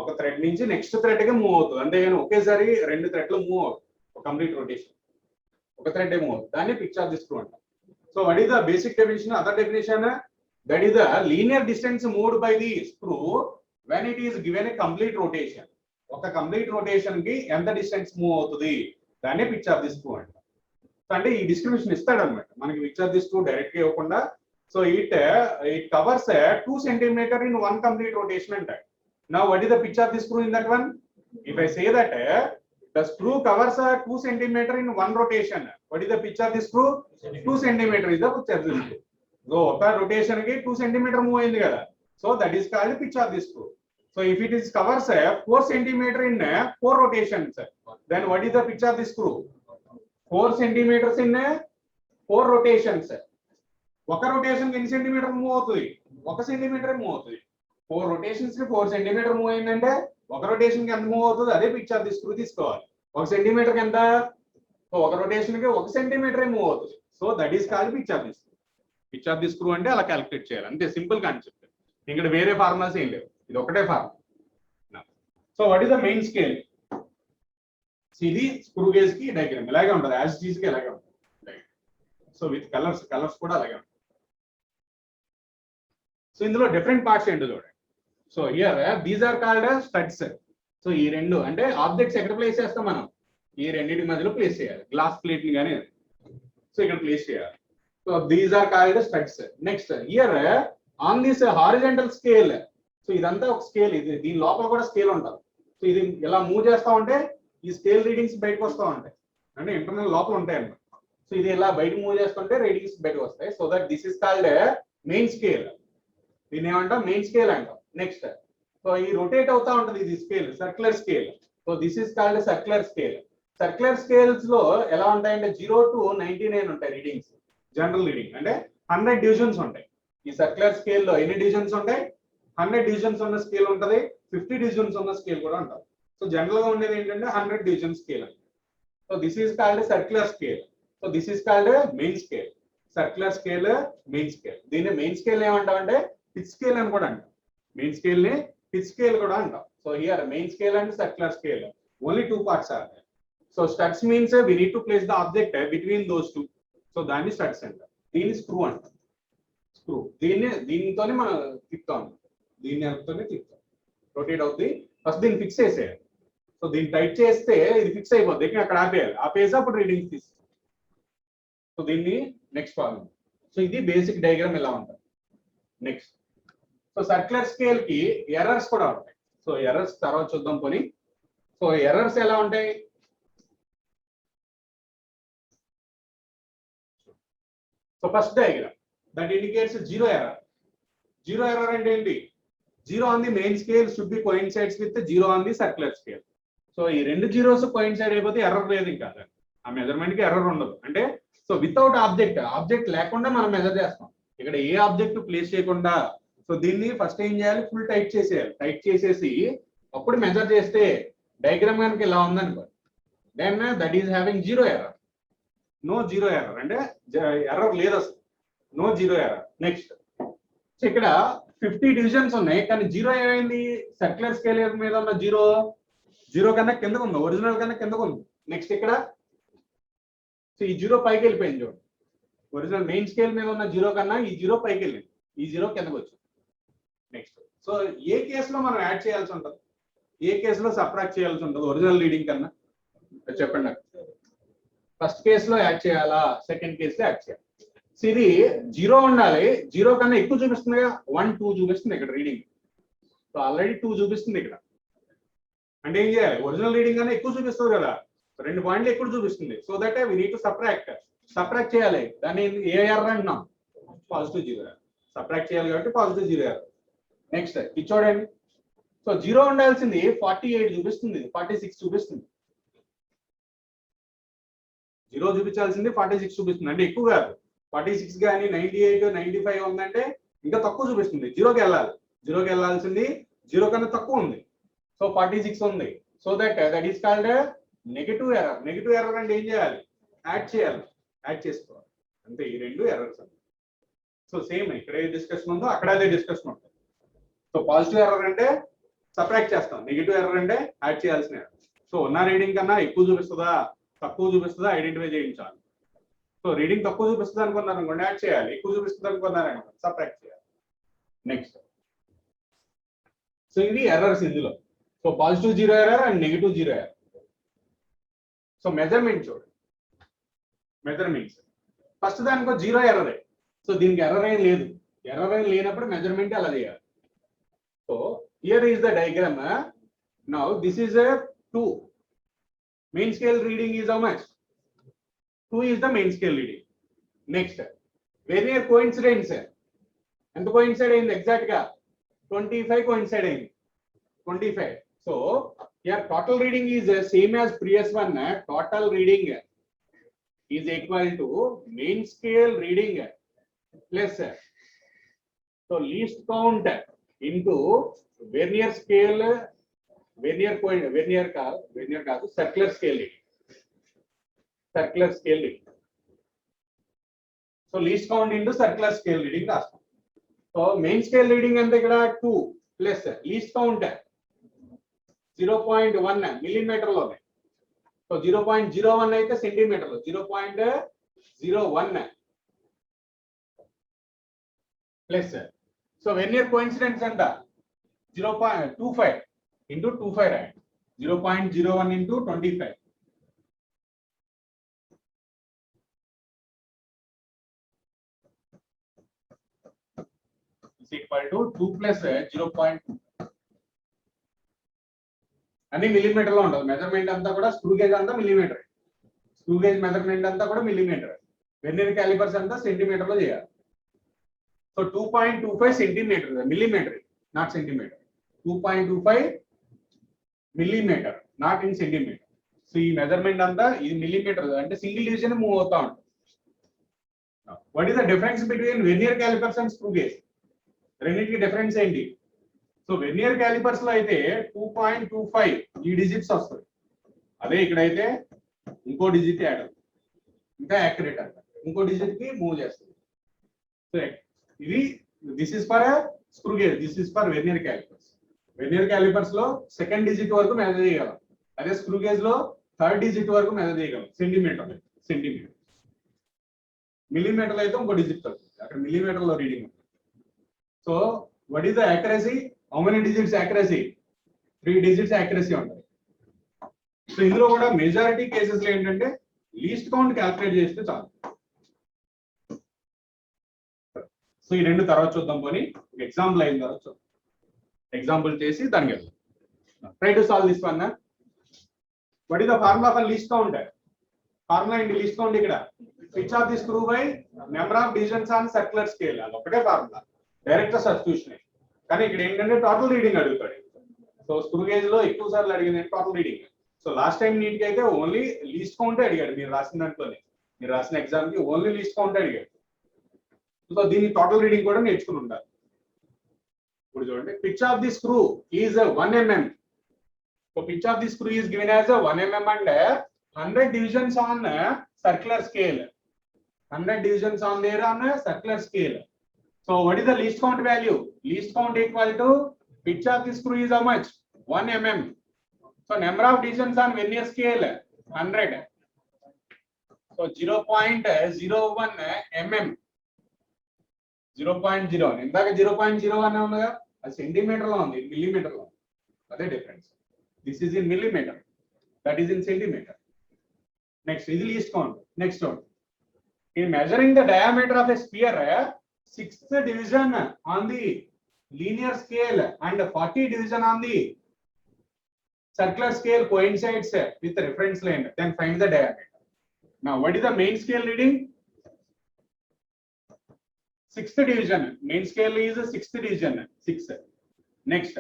[SPEAKER 1] ఒక థ్రెడ్ నుంచి నెక్స్ట్ థ్రెడ్ కే మూవ్ అవుతుంది. అంతేగాని ఒకేసారి రెండు థ్రెడ్లు మూవ్ అవుతుంది. ఒక కంప్లీట్ రొటేషన్ ఒక థ్రెడ్ మూవ్ అవుతుంది, దాన్ని పిచ్ ఆఫ్ ది స్క్రూ అంటాం. So what is the basic definition? Other definition, that is the linear distance moved by the screw when it is given a complete rotation. ఒక complete rotation కి ఎంత distance move అవుతుంది, దాన్ని pitch of the screw అంటాం. అంటే ఈ description ఇస్తాడు అనమాట మనకి, pitch of the screw direct గా ఇవ్వకుండా. So it covers 2 centimeter in one complete rotation అంటాడు. Now what is the pitch of the screw in that one? If I say that the screw covers 2 centimeter in one rotation, what is the pitch of the screw? 2 centimeter is the pitch of the screw. So ఒక rotation కి 2 centimeter move అయింది కదా, so that is called pitch of the screw. So if it is covers 4 centimeter in 4 rotations, then what is the pitch of the screw? 4 centimeters in 4 rotations. ఒక rotation కి ఎన్ని centimetre move అవుతుంది, 1 centimetre move అవుతుంది. 4 rotations కి 4 centimeter move అయిందంటే ఒక rotation కి ఎంత మూవ్ అవుతుంది, అదే పిచ్ ఆఫ్ ది స్క్రూ తీసుకోవాలి. 1 సెంటీమీటర్ కి ఎంత, సో ఒక రొటేషన్ కి 1 సెంటీమీటర్ మూవ్ అవుతుంది. So that is called pitch of the screw. Pitch of the screw అంటే అలా క్యాలిక్యులేట్ చేయాలి, అంతే, సింపుల్ కాన్సెప్ట్. ఇక్కడ వేరే ఫార్ములాస్ ఏం లేవు, ఇది ఒకటే formula. So what is the main scale? ఇది స్క్రూ గేజ్ కి డయాగ్రామ్ ఇలాగే ఉంటుంది, యాజ్ ఇట్ ఈస్ కి ఇలాగే ఉంటుంది. సో విత్ కలర్స్ కూడా అలాగే ఉంటుంది. సో ఇందులో డిఫరెంట్ పార్ట్స్ ఏంటో చూడండి. So here these are called studs. So ఈ రెండు అంటే ఆబ్జెక్ట్స్ ఎక్కడ ప్లేస్ చేస్తాం మనం, ఈ రెండింటి మధ్యలో ప్లేస్ చేయాలి. గ్లాస్ ప్లేట్ ని కానీ సో ఇక్కడ ప్లేస్ చేయాలి. So these are called studs. Next here on this horizontal scale, so ఇదంతా ఒక స్కేల్, ఇది దీని లోపల కూడా స్కేల్ ఉంటుంది. సో ఇది ఇలా మూవ్ చేస్తా ఉంటే ఈ స్కేల్ రీడింగ్స్ బయటకు వస్తూ ఉంటాయి, అంటే ఇంటర్నల్ లోపల ఉంటాయి అన్నమాట. సో ఇది ఇలా బయట మూవ్ చేస్తుంటే రీడింగ్స్ బయటకు వస్తాయి. So that this is called main scale. దీన్ని ఏమంటాం, మెయిన్ స్కేల్ అంటాం. నెక్స్ట్ సో ఈ రొటేట్ అవుతా ఉంటుంది ఇది scale, circular scale. So this is called circular scale. Circular scales లో ఎలా ఉంటాయంటే 0 to 99 ఉంటాయి రీడింగ్స్. జనరల్ రీడింగ్ అంటే 100 డివిజన్స్ ఉంటాయి. ఈ సర్క్యులర్ స్కేల్ లో ఎన్ని డివిజన్స్ ఉంటాయి, 100 డివిజన్స్ ఉన్న స్కేల్ ఉంటుంది, 50 డివిజన్స్ ఉన్న స్కేల్ కూడా ఉంటుంది. సో జనరల్ గా ఉండేది ఏంటంటే 100 డివిజన్ స్కేల్ అండి. So this is called circular scale. So this is called main scale. Circular scale, main scale. దీన్ని మెయిన్ స్కేల్ ఏమంటాం అంటే పిచ్ స్కేల్ అని కూడా అంటాం. మెయిన్ స్కేల్ ని పిచ్ స్కేల్ కూడా అంటాం. So here main scale and circular scale only 2 parts are there. So studs means we need to place the object between those two. So దాన్ని studs అంటాం. దీన్ని screw అంటాం. స్క్రూ దీనితోనే మనం తిప్పుతాం, దీన్ని హెల్ప్తోనే తిప్పుతాం, రొటేట్ అవుతుంది. ఫస్ట్ దీన్ని ఫిక్స్ చేసేయాలి. సో దీన్ని టైట్ చేస్తే ఇది ఫిక్స్ అయిపోద్ది, అక్కడ ఆపేయాలి, ఆపేసి అప్పుడు రీడింగ్స్ తీస్తాం. సో దీన్ని నెక్స్ట్ ప్రాబ్లం. సో ఇది బేసిక్ డయాగ్రామ్ ఎలా ఉంటుంది. నెక్స్ట్ సో సర్క్యులర్ స్కేల్ కి ఎర్రర్స్ కూడా ఉంటాయి. సో ఎర్రర్స్ తర్వాత చూద్దాం పోనీ. సో ఎర్రర్స్ ఎలా ఉంటాయి, so first diagram that indicates 0 error. 0 error అంటే ఏంటి, 0 on the main scale should be coincides with 0 on the circular scale. So ఈ రెండు జీరోస్ కోయిన్సైడ్ అయిపోతే ఎర్రర్ లేదు, ఇంకా ఆ మెజర్మెంట్ కి ఎర్రర్ ఉండదు. అంటే సో వితౌట్ ఆబ్జెక్ట్ లేకుండా మనం మెజర్ చేస్తాం. ఇక్కడ ఏ ఆబ్జెక్ట్ ప్లేస్ చేయకుండా. సో దీన్ని ఫస్ట్ ఏం చేయాలి, ఫుల్ టైట్ చేసేయాలి. టైట్ చేసేసి అప్పుడు మెజర్ చేస్తే డయాగ్రామ్ కనుక ఇలా ఉందనుకో, then that is having 0 error. No zero error అంటే ఎర్రర్ లేదు అసలు, no zero error. Next so ఇక్కడ 50 డివిజన్స్ ఉన్నాయి కానీ జీరో ఏమైంది, సర్క్యులర్ స్కేల్ మీద ఉన్న జీరో జీరో కన్నా కిందకు ఉంది, ఒరిజినల్ కన్నా కిందకు ఉంది. నెక్స్ట్ ఇక్కడ సో ఈ జీరో పైకి వెళ్ళిపోయింది చూడండి, ఒరిజినల్ మెయిన్ స్కేల్ మీద ఉన్న జీరో కన్నా ఈ జీరో పైకి వెళ్ళింది, ఈ జీరో కిందకు వచ్చింది. నెక్స్ట్ సో ఏ కేసులో మనం యాడ్ చేయాల్సి ఉంటుంది, ఏ కేసులో సబ్ట్రాక్ట్ చేయాల్సి ఉంటుంది ఒరిజినల్ రీడింగ్ కన్నా చెప్పండి నాకు. ఫస్ట్ కేసులో యాడ్ చేయాలా, సెకండ్ కేసులో యాడ్ చేయాలి. సో ఇది జీరో ఉండాలి, జీరో కన్నా ఎక్కువ చూపిస్తుంది, 1 2 చూపిస్తుంది ఇక్కడ రీడింగ్. సో ఆల్రెడీ 2 చూపిస్తుంది ఇక్కడ, అంటే ఏం చేయాలి, ఒరిజినల్ రీడింగ్ కన్నా ఎక్కువ చూపిస్తుంది కదా, 2 పాయింట్లు ఎక్కువ చూపిస్తుంది. So that we need to subtract చేయాలి. దాన్ని ఏ ఎర్రర్ అంటున్నాం, పాజిటివ్ జీరో ఎర్రర్. సబ్ట్రాక్ట్ చేయాలి కాబట్టి పాజిటివ్ జీరో ఎర్రర్. నెక్స్ట్ ఇది చూడండి, సో జీరో ఉండాల్సింది 48 చూపిస్తుంది, 46 చూపిస్తుంది. జీరో చూపించాల్సింది 46 చూపిస్తుంది, అంటే ఎక్కువ కాదు. 46 కానీ 98 95 ఉందంటే ఇంకా తక్కువ చూపిస్తుంది. జీరోకి వెళ్ళాల్సింది జీరో కన్నా తక్కువ ఉంది, సో 46 ఉంది. So that is called negative error. Negative error అంటే ఏం చేయాలి, యాడ్ చేసుకోవాలి. అంతే, ఈ 2 ఎర్రర్స్. సో సేమ్ ఇక్కడ ఏ డిస్కషన్ ఉందో అక్కడ అదే డిస్కషన్ ఉంటుంది. సో పాజిటివ్ ఎర్రర్ అంటే సబ్ట్రాక్ట్ చేస్తాం, నెగిటివ్ ఎర్రర్ అంటే యాడ్ చేయాల్సిన ఎర్రర్. సో ఉన్న రీడింగ్ కన్నా ఎక్కువ చూపిస్తుందా తక్కువ చూపిస్తుందా ఐడెంటిఫై చేయించాలి. సో రీడింగ్ తక్కువ చూపిస్తుంది అనుకున్నారు అనుకోండి యాడ్ చేయాలి, ఎక్కువ చూపిస్తుంది అనుకున్నారు అనుకోండి సబ్ట్రాక్ట్ చేయాలి. నెక్స్ట్ సో ఇది ఎర్రర్స్ ఇందులో. So positive zero error and negative zero error. So measurement చూడండి, మెజర్మెంట్స్ ఫస్ట్ దానికో జీరో ఎర్రరే. సో దీనికి ఎర్రర్ ఏం లేదు, ఎర్రర్ ఏం లేనప్పుడు మెజర్మెంట్ అలా చేయాలి. So here is the diagram. Now this is a 2. Main scale reading is how much? 2 is the main scale reading. Next, vernier coincidence. ఎంత కోయిన్సైడ్ అయింది ఎగ్జాక్ట్ గా 25 కోయిన్సైడ్ అయింది, 25. So here total reading is same as previous one. Total reading is equal to main scale reading plus so least count into vernier scale, vernier కాదు circular scale reading. So least count into circular scale reading రాస్తాం. So main scale reading అంటే ఇక్కడ 2 plus least count 0.1 మిల్లీమీటర్లోనే. So 0.01 అయితే సెంటీమీటర్లో 0.01 plus so vernier coincidence అంట 0.25 into 25 రాయండి, 0.01 into 25. is equal to 2 plus 0.2 అన్ని millimetre లో ఉంటుంది. మెజర్మెంట్ అంతా కూడా స్క్రూ గేజ్ అంతా మిల్లీమీటర్, స్క్రూ గేజ్ మెజర్మెంట్ అంతా కూడా మిల్లీమీటర్, వెర్నియర్ క్యాలిపర్స్ అంతా సెంటీమీటర్ లో చేయాలి. So 2.25 centimetre, millimetre not centimetre, 2.25 millimetre not in centimetre. So ఈ మెజర్మెంట్ అంతా ఇది మిల్లీమీటర్ అంటే సింగిల్ డివిజన్ మూవ్ అవుతా ఉంటుంది. What is the difference between vernier callipers and screw gauge? రెండింటికి డిఫరెన్స్ ఏంటి? సో వెర్నియర్ క్యాలిపర్స్ లో అయితే 2.25 ఈ డిజిట్స్ వస్తుంది, అదే ఇక్కడైతే ఇంకో డిజిట్ యాడ్ అవుతుంది, ఇంకా యాక్యురేట్ అంట, ఇంకో డిజిట్ కి మూవ్ చేస్తుంది. సో ఇది this is for screw gauge, this is for vernier callipers. Vernier callipers లో సెకండ్ డిజిట్ వరకు మెజర్ చేయగలం, అదే స్క్రూ గేజ్ లో థర్డ్ డిజిట్ వరకు మెజర్ చేయగలం. సెంటీమీటర్ మిల్లీమీటర్ అయితే ఇంకో డిజిట్ వస్తుంది, అక్కడ మిల్లీమీటర్ లో reading. So what is the accuracy? How many digits accuracy? 3 digits accuracy ఉంటుంది. సో ఇందులో కూడా మెజారిటీ కేసెస్ లో ఏంటంటే లీస్ట్ కౌంట్ క్యాల్కులేట్ చేస్తే చాలు. సో ఈ 2 తర్వాత చూద్దాం, పోనీ ఎగ్జాంపుల్ అయిన తర్వాత చూద్దాం. ఎగ్జాంపుల్ చేసి దానికి వెళ్దాం. Try to solve this one. What is the formula for least count? Formula ఏంటి లీస్ట్ కౌంట్? ఇక్కడ pitch of the screw by number of divisions on circular scale, అది ఒకటే ఫార్ములా, డైరెక్ట్ సబ్స్టిట్యూషన్. కానీ ఇక్కడ ఏంటంటే టోటల్ రీడింగ్ అడుగుతాడు. So screw gauge లో ఎక్కువ సార్లు అడిగింది total reading. So last time NEET కి అయితే ఓన్లీ లీస్ట్ కౌంట్ అడిగాడు, మీరు రాసిన దాంట్లోనే, మీరు రాసిన ఎగ్జామ్ కి ఓన్లీ లీస్ట్ కౌంట్ అడిగాడు. సో దీన్ని టోటల్ రీడింగ్ కూడా నేర్చుకుని ఉంటారు. ఇప్పుడు చూడండి, pitch of the screw is 1 mm. So pitch of the screw is given as 1 mm and 100 divisions on circular scale. 100 divisions on there on a circular scale. So what is the least count value? Least count equal to pitch of the screw is how much? 1 mm. So number of divisions on vernier scale 100. So 0.01 mm. 0.0 ఇందాక 0.01 ఉందిగా అది centimetre లో ఉంది millimetre లో అదే difference. This is in millimetre, that is in centimetre. Next ఇది least count. Next one, in measuring the diameter of a sphere, 6th division on the linear scale and 40 division on the circular scale coincides with the reference line, then find the diameter. Now what is the main scale reading? 6th division. Main scale is 6th division, 6. Next,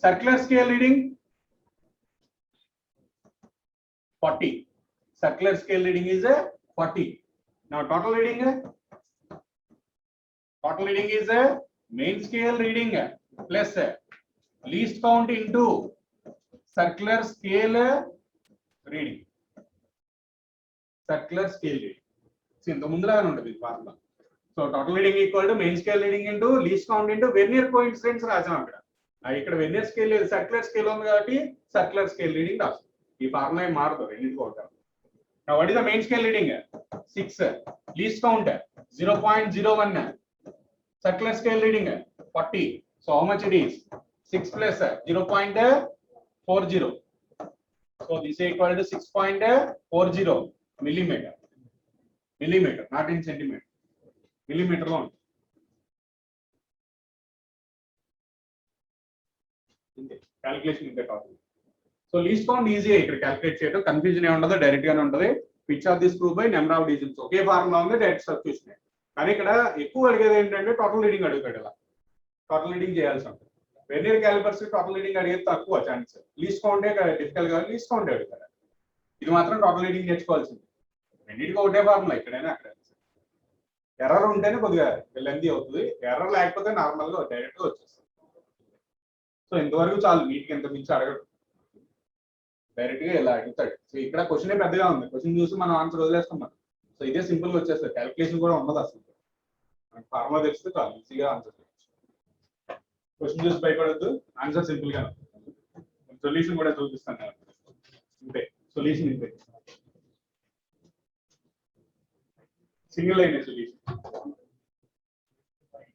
[SPEAKER 1] circular scale reading 40. Circular scale reading is 40. Now total reading is main scale reading plus least count into circular scale reading. Circular scale reading. See, ఇంత ముందులాగానే ఉంటుంది formula. So total reading equal to main scale reading into least count into vernier coincidence రాసాం అక్కడ. ఇక్కడ vernier scale లేదు, circular scale ఉంది కాబట్టి circular scale reading రాస్తాం. ఈ ఫార్ములా ఏం మారదు, రెండింటికి ఒకటి. Now what is the main scale reading? 6. Least count 0.01. Circular scale reading 40. So how much it is? 6 plus 0.40. So this is equal to 6.40 millimeter. Millimeter, not in centimeter. Millimeter long. Calculation in the total. So least count easy ఇక్కడ calculate చేయడం, confusion ఏ ఉండదు, direct గానే ఉంటది. Pitch of the screw by number of divisions okay formula ఉంది, direct substitution. కానీ ఇక్కడ ఎక్కువ అడిగేది ఏంటంటే టోటల్ రీడింగ్ అడుగుతాడు. ఇలా టోటల్ రీడింగ్ చేయాల్సి ఉంటుంది. వెర్నియర్ క్యాలిపర్స్ టోటల్ రీడింగ్ అడిగేది తక్కువ ఛాన్స్. లీస్ట్ కౌంటే డిఫికల్ట్ గా లీస్ట్ కౌంట్ అడుగుతాడు. ఇది మాత్రం టోటల్ రీడింగ్ నేర్చుకోవాల్సింది. రెండింటికి ఒకటే ఫార్ములా ఇక్కడైనా అక్కడ. ఎర్రర్ ఉంటేనే కొద్దిగా లెంతీ అవుతుంది, ఎర్రర్ లేకపోతే నార్మల్ గా డైరెక్ట్ గా వచ్చేస్తుంది. సో ఇంతవరకు చాలు, నీట్గా ఎంత మించి అడగడు, డైరెక్ట్ గా ఇలా అడుగుతాడు. సో ఇక్కడ క్వశ్చన్ పెద్దగా ఉంది, క్వశ్చన్ చూసి మనం ఆన్సర్ వదిలేస్తాం. సో ఇదే సింపుల్ గా వచ్చేస్తుంది, క్యాలిక్యులేషన్ కూడా ఉండదు అసలు. మనకి ఫార్ములా తెలిస్తే చాలు, ఈజీగా ఆన్సర్ చేయొచ్చు. క్వశ్చన్ చూసి భయపడద్దు, ఆన్సర్ సింపుల్ గా. సొల్యూషన్ కూడా చూపిస్తాను ఇంతే. సొల్యూషన్ ఇంతే, సింగిల్ లైన్ సొల్యూషన్.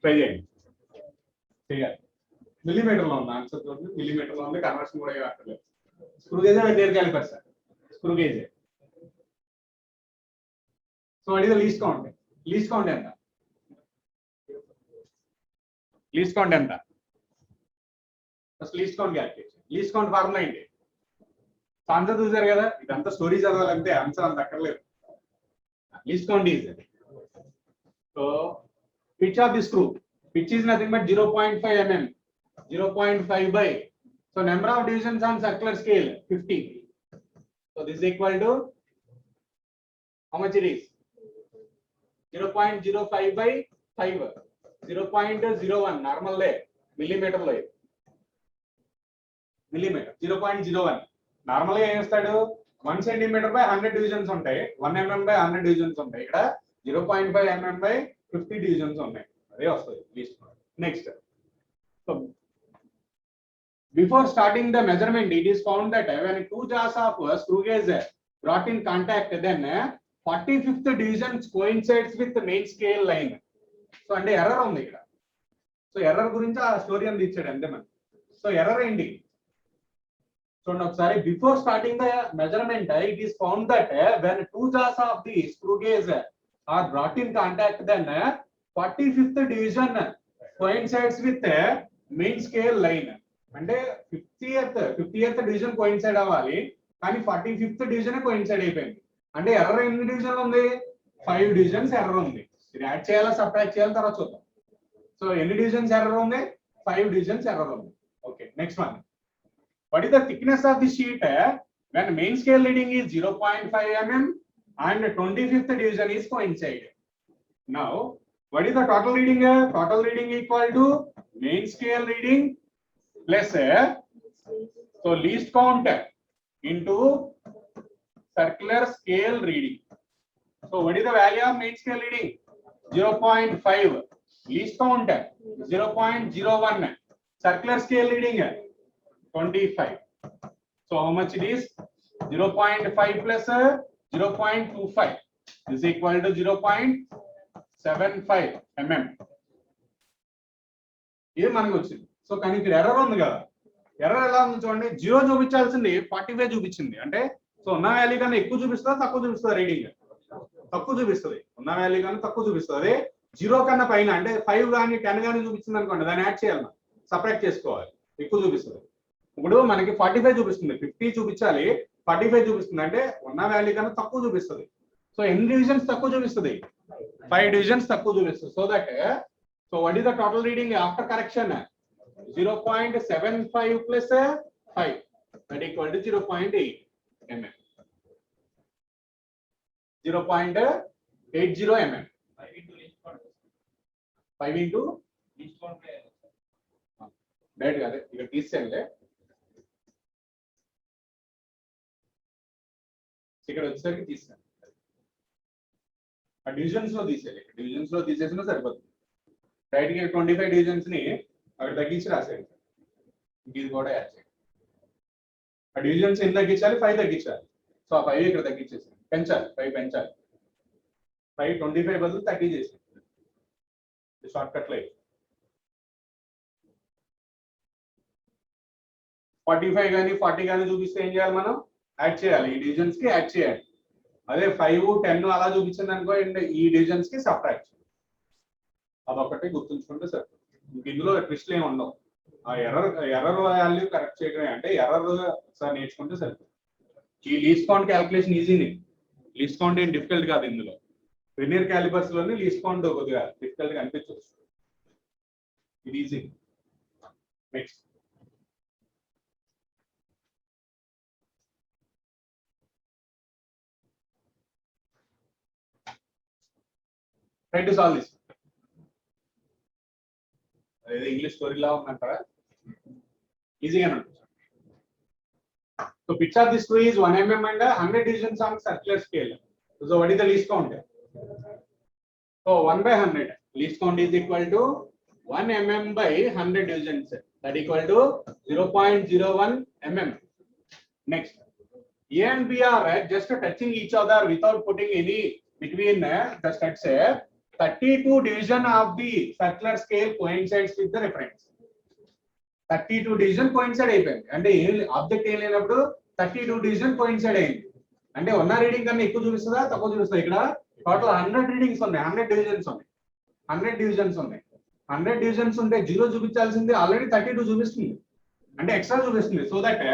[SPEAKER 1] ట్రై చేయండి, చేయాలి. మిల్లీమీటర్ లో ఉంది ఆన్సర్, మిల్లీమీటర్ లో ఉంది, కన్వర్షన్ కూడా అక్కర్లేదు. Screw gauge vernier calliper sir, screw gauge. So అది లీస్ట్ కౌంట్. లీస్ట్ కౌంట్ ఎంత? లీస్ట్ కౌంట్ ఎంత? First least count calculation. Least count formula ఏంటి? ఆన్సర్ చూసారు కదా, ఇదంతా స్టోరీ చదవాలంటే ఆన్సర్ అంత అక్కర్లేదు. Least count is so pitch of the screw. Pitch is nothing but 0.5 mm. 0.5 by, so number of divisions on circular scale 50. So this is equal to how much it is? 0.05 by 5. 0.01 normal lay millimeter lay. Millimeter 0.01 normal గా ఏం చేస్తాడు? 1 centimeter by 100 divisions ఉంటాయి, 1 mm by 100 divisions ఉంటాయి. ఇక్కడ 0.5 mm by 50 divisions ఉన్నాయి. అదే వస్తుంది least. Next, so before starting the measurement, it is found that when 2 jaws of screw gauge brought in contact, then 45th division coincides with the main scale line. So అంటే error ఉంది ఇక్కడ. So error గురించి ఆ story అంతా ఇచ్చాడు అంతే మనకి. So error ఏంటి చూడండి ఒకసారి. Before starting the measurement, it is found that when 2 jaws of the screw gauge are brought in contact, then 45th division coincides with the main scale line. అంటే 50th డివిజన్ కోయిన్సైడ్ అవ్వాలి, కానీ 45th division coincide అయిపోయింది. అంటే error ఎన్ని division ఉంది? 5 divisions error ఉంది. ఇది add చేయాలా సబ్ట్రాక్ట్ చేయాలి తర్వాత చూద్దాం. సో ఎన్ని డివిజన్స్ ఎర్రర్ ఉంది? 5 డివిజన్స్ ఎర్రర్ ఉంది. Okay, next one. What is the thickness of the sheet when main scale reading is 0.5 mm and 25th division is coincide? Now what is the total reading? Total reading equal to main scale reading plus so least count into circular scale reading. So what is the value of main scale reading? 0.5. Least count 0.01. Circular scale reading 25. So how much it is? 0.5 plus 0.25 is equal to 0.75 mm. ఇది మనకు వచ్చింది. So కానీ ఇక్కడ error ఉంది కదా, error ఎలా ఉంది చూడండి, 0 చూపించాల్సింది 45 చూపించింది. అంటే సో ఉన్న వాల్యూ కన్నా ఎక్కువ చూపిస్తుందా తక్కువ చూపిస్తుందా? రీడింగ్ తక్కువ చూపిస్తుంది. ఉన్న వాల్యూ కన్నా తక్కువ చూపిస్తుంది. అదే 0 కన్నా పైన అంటే 5 కానీ 10 కానీ చూపిస్తుంది అనుకోండి, దాన్ని యాడ్ చేయాలి, సపరేట్ చేసుకోవాలి, ఎక్కువ చూపిస్తుంది. ఇప్పుడు మనకి 45 చూపిస్తుంది, 50 చూపించాలి, 45 చూపిస్తుంది అంటే ఉన్న వాల్యూ కన్నా తక్కువ చూపిస్తుంది. సో ఎన్ని డివిజన్స్ తక్కువ చూపిస్తుంది? 5 డివిజన్స్ తక్కువ చూపిస్తుంది. So that so what is the total reading after correction? 0.75 plus 5 that equal to 0.8 mm. 0.80 mm. 5 into direct కాదు, ఇక్కడ తీసేయండి. ఇక్కడ వచ్చేసరికి తీసాను, ఆ డివిజన్స్ లో తీసేయాలి. డివిజన్స్ లో తీసేసినా సరిపోతుంది. డైరెక్ట్ గా 25 డివిజన్స్ ని అక్కడ తగ్గించి రాసేయండి. ఇది కూడా యాడ్ చేయండి. ఆ డివిజన్స్ ఎన్ని తగ్గించాలి? 5 తగ్గించాలి. సో ఆ 5 ఇక్కడ తగ్గించేసాను, పెంచాలి, 5 పెంచాలి. 5 25 బదులు 30 చేసాను. షార్ట్ కట్ లో 45 కానీ 40 కానీ చూపిస్తే ఏం చేయాలి? మనం యాడ్ చేయాలి, ఈ డివిజన్స్ కి యాడ్ చేయాలి. అదే 5, 10 అలా చూపించింది అనుకో, ఈ డివిజన్స్ కి సబ్ట్రాక్ట్ చేయాలి. అదొకటి గుర్తుంచుకుంటే సరిపోతుంది. ఇందులో ట్విస్ట్లు ఏమి ఉండవు. ఆ ఎర్రర్ వాల్యూ కరెక్ట్ చేయడమే, అంటే ఎర్రర్ సార్ నేర్చుకుంటే సరిపోతుంది. ఈ లీస్ట్ కౌంట్ క్యాలిక్యులేషన్ ఈజీని, లీస్ట్ కౌంట్ ఏం డిఫికల్ట్ కాదు. ఇందులో వెర్నియర్ క్యాలిపర్స్ లోని లీస్ట్ కౌంట్ కొద్దిగా డిఫికల్ట్ గా అనిపించవచ్చు. ఇది easy. Next try to solve this. అదే ఇంగ్లీష్ స్టోరీ లా ఉందంటారా? ఈజీగా ఉంటుంది. So pitch of this tree is 1 mm and 100 divisions on circular scale. So what is the least count? So 1 by 100. Least count is equal to 1 mm by 100 divisions. That equal to 0.01 mm. Next, A and B are just touching each other without putting any between the studs. 32 division of the circular scale coincides with the reference. 32 division coincide అయిపోయింది. అంటే object ఏం లేనప్పుడు 32 division coincide అయింది. అంటే ఉన్న reading కన్నా ఎక్కువ చూపిస్తుందా తక్కువ చూపిస్తుందా? ఇక్కడ టోటల్ 100 రీడింగ్స్ ఉన్నాయి, 100 డివిజన్స్ ఉన్నాయి, 100 డివిజన్స్ ఉన్నాయి. 100 డివిజన్స్ ఉంటే 0 చూపించాల్సింది ఆల్రెడీ 32 చూపిస్తుంది, అంటే ఎక్స్ట్రా చూపిస్తుంది. So that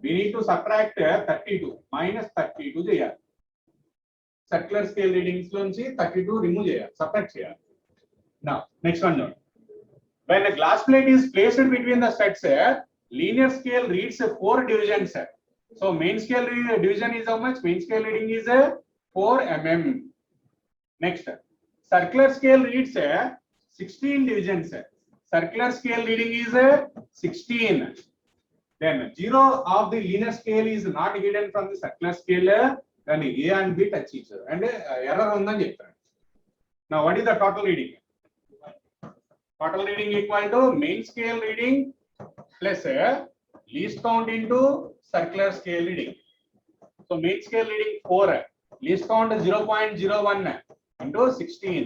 [SPEAKER 1] we need to subtract 32 minus 32 చేయాలి. సర్క్యులర్ స్కేల్ రీడింగ్స్ లోంచి 32 రిమూవ్ చేయాలి, సబ్ట్రాక్ట్ చేయాలి. Now next one note. When a glass plate is placed between the studs, linear scale reads 4 divisions. So main scale division is how much? Main scale reading is 4 mm. Next, circular scale reads 16 divisions. Circular scale reading is 16. Then 0 of the linear scale is not hidden from the circular scale. Then A and B touch each other. And error undani cheptaru. Now what is the total reading? Total reading equal to main scale reading plus least count into circular scale reading. So main scale reading 4, least count 0.01 into 16,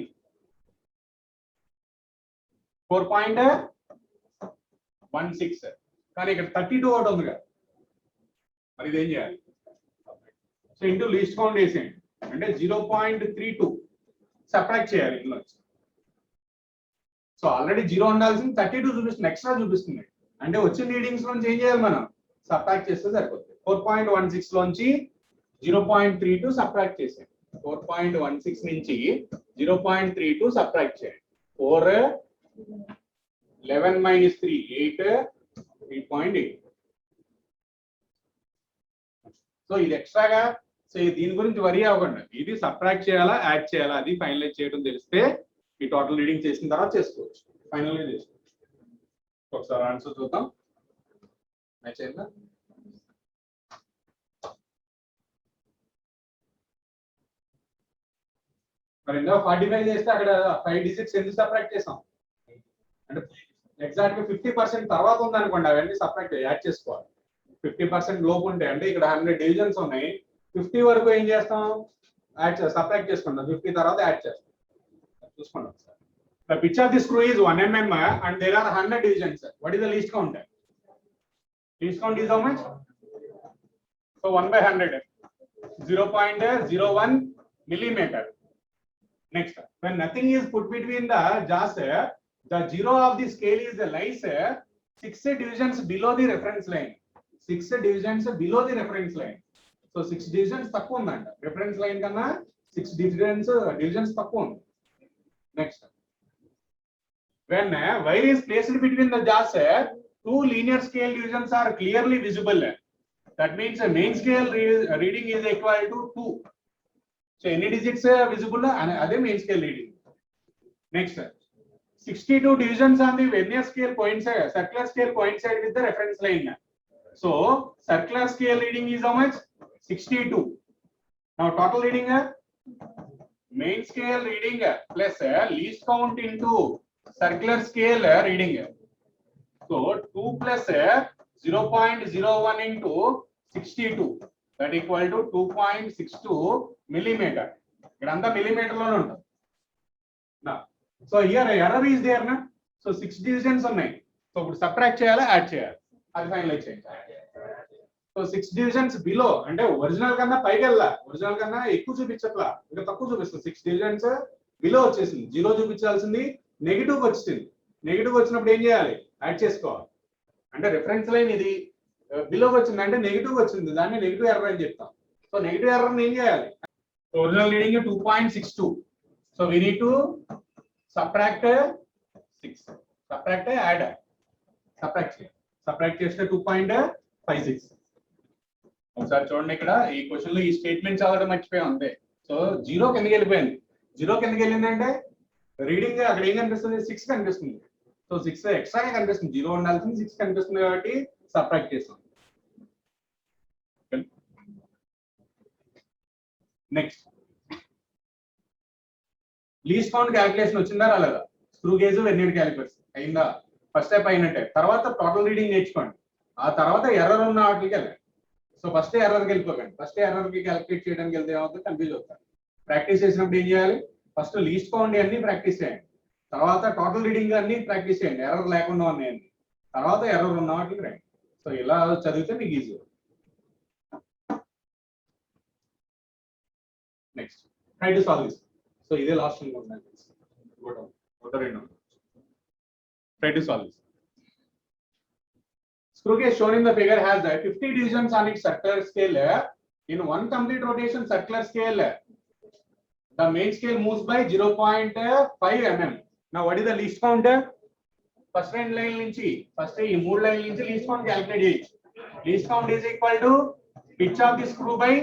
[SPEAKER 1] 4.16. కానీ ఇక్కడ 32 out ఉంది కదా, మరి ఇదేం చేయాలి? So into least count వేసేయండి, అంటే 0.32 subtract చేయాలి ఇందులో. సో ఆల్రెడీ 0 ఉండాల్సింది 32 చూపిస్తుంది, ఎక్స్ట్రా చూపిస్తుంది. అంటే వచ్చిన రీడింగ్స్ నుంచి ఏం చేయాలి? మనం సబ్ట్రాక్ట్ చేస్తే సరిపోతుంది. 4.16 లోంచి 0.32 సబ్ట్రాక్ట్ చేసేయండి. 4.16 నుంచి 0.32 సబ్ట్రాక్ట్ చేయండి. 4 11 minus 3 8 3.8. సో ఇది ఎక్స్ట్రాగా, సో దీని గురించి వరీ అవ్వకండి. ఇది సబ్ట్రాక్ట్ చేయాలా యాడ్ చేయాలా అది ఫైనలైజ్ చేయడం తెలిస్తే ఈ టోటల్ రీడింగ్ చేసిన తర్వాత చేసుకోవచ్చు, ఫైనల్ గా చేసుకోవచ్చు. ఒకసారి ఆన్సర్ చూద్దాం. మ్యాచ్ అయిందా? మరి ఇందులో 45 చేస్తే అక్కడ 5 డిజిట్స్ ఎందుకు సబ్ట్రాక్ట్ చేసాం అంటే ఎగ్జాక్ట్ గా 50% తర్వాత ఉంది అనుకోండి, అవన్నీ సబ్ట్రాక్ట్ యాడ్ చేసుకోవాలి. 50% లోపు ఉంటే అంటే ఇక్కడ 100 డివిజన్స్ ఉన్నాయి, 50 వరకు ఏం చేస్తాం, యాడ్ సబ్ట్రాక్ట్ చేసుకుంటాం, 50 తర్వాత యాడ్ చేస్తాం. చూసుకుంటాం sir. The pitch of the screw is 1 mm and there are 100 divisions. What is the least count? Least count is how much? So 1 by 100, 0.01 millimeter. Next, when nothing is put between the jaws, the zero of the scale is lies 6 divisions below the reference line. 6 divisions below the reference line. So 6 divisions తక్కువ ఉందంట, reference line కన్నా 6 divisions తక్కువ ఉంది. Next, when wire is placed between the jaws, 2 linear scale divisions are clearly visible. That means a main scale reading is equal to 2. So any digits visible and other main scale reading. Next, 62 divisions on the vernier scale coincide, circular scale coincide with the reference line. So circular scale reading is how much? 62. Now total reading, main scale reading plus least count into circular scale reading. So 2 plus 0.01 into 62, that equal to 2.62 millimeter. Granda millimeter lo unta. Now, so here error is there na. So 6 divisions unnai. So subtract cheyala, add cheyala. Adi finalize cheyala. So 6 divisions below ante original kanna paiki ella, original kanna ekku chupinchatla, inga takku chupistundi. 6 divisions below vachesindi, 0 chupichalsindi, negative వచ్చింది. Negative వచ్చినప్పుడు ఏం చేయాలి, add చేసుకోవాలి. అంటే reference line ఇది below వచ్చింది అంటే negative వచ్చింది, దాన్ని నెగిటివ్ ఎర్రర్ అని చెప్తాం. సో నెగిటివ్ ఎర్రర్ ఏం చేయాలి, original reading 2.62. So we need to subtract 6, subtract add, subtract చేస్తే 2.56. ఒకసారి చూడండి, ఇక్కడ ఈ క్వశ్చన్ లో ఈ స్టేట్మెంట్ చదవడం మర్చిపోయాం అంతే. సో 0 కిందకి వెళ్ళిపోయింది. 0 కిందకి వెళ్ళిందంటే రీడింగ్ అక్కడ ఏం కనిపిస్తుంది, 6 కనిపిస్తుంది. సో 6 ఎక్స్ట్రాగా కనిపిస్తుంది, 0 ఉండాల్సింది 6 కనిపిస్తుంది కాబట్టి సబ్ట్రాక్ట్ చేస్తాం. నెక్స్ట్, లీస్ట్ కౌంట్ క్యాలిక్యులేషన్ వచ్చిందా రాలేదా, స్క్రూ గేజ్ వెర్నియర్ క్యాలిపర్స్ అయిందా, ఫస్ట్ స్టెప్ అయినట్టే. తర్వాత టోటల్ రీడింగ్ నేర్చుకోండి, ఆ తర్వాత ఎర్రర్ ఉన్న వాటికి వెళ్ళండి. సో ఫస్ట్ ఎర్రర్కి వెళ్ళిపోకండి, ఫస్ట్ ఎర్రర్కి క్యాలిక్యులేట్ చేయడానికి వెళ్తే ఏమవుతుంది, కన్ఫ్యూజ్ అవుతారు. ప్రాక్టీస్ చేసినప్పుడు ఏం చేయాలి, ఫస్ట్ లీస్ట్ కౌంట్ అన్ని ప్రాక్టీస్ చేయండి, తర్వాత టోటల్ రీడింగ్ అన్ని ప్రాక్టీస్ చేయండి, ఎర్రర్ లేకుండా ఉన్నాయండి, తర్వాత ఎర్రర్ ఉన్న వాటికి రండి. సో ఇలా చదివితే మీకు easy. Next, try to solve this. So ఇదే లాస్ట్ అనుకుంటున్నాను, try to solve this. Screw case shown in the figure has 50 divisions on its circular scale. In one complete rotation circular scale, the main scale moves by 0.5 mm. Now what is the least count? First line nunchi, first ee 3 line nunchi least count calculate cheyochu. Least count is equal to pitch of the screw by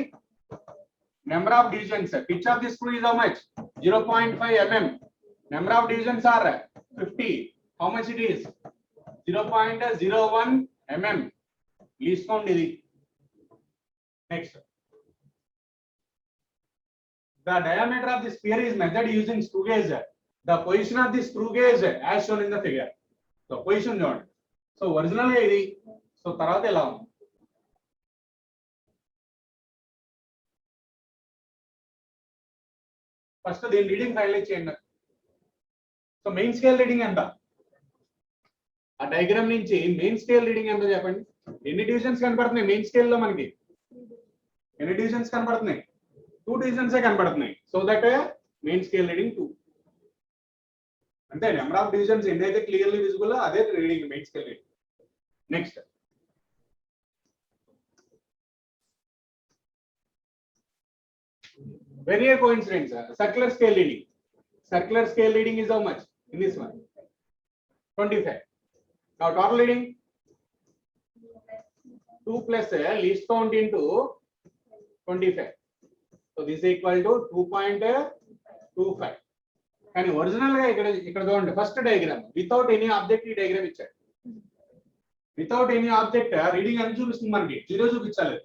[SPEAKER 1] number of divisions. Pitch of the screw is how much? 0.5 mm. Number of divisions are 50. How much it is? 0.01 mm. Least count is it. Next, the diameter of the sphere is measured using screw gauge. The position of the screw gauge as shown in the figure. So position చూడండి. So original ఇది, so తర్వాత ఎలా ఉంది, first దీని reading finalise చేయండి. So main scale reading ఎంత, ఆ diagram నుంచి మెయిన్ స్కేల్ రీడింగ్ ఎంత చెప్పండి. ఎన్ని డివిజన్స్ కనపడుతున్నాయి మెయిన్ స్కేల్ లో మనకి, ఎన్ని డివిజన్స్ కనపడుతున్నాయి, 2 డివిజన్స్ కనపడుతున్నాయి. So that main scale reading 2. అంటే నెంబర్ ఆఫ్ డివిజన్స్ ఎన్నైతే క్లియర్లీ విజిబుల్ అదే reading main scale reading. Next, vernier coincidence, circular scale reading. Circular scale reading is how much in this one? 25. Now total reading 2 plus least count into 25. So this is equal to 2.25. కానీ original గా ఇక్కడ చూడండి, first diagram without any object ఈ diagram ఇచ్చాడు. Without any object reading అని చూపిస్తుంది మనకి, 0 చూపించాలి,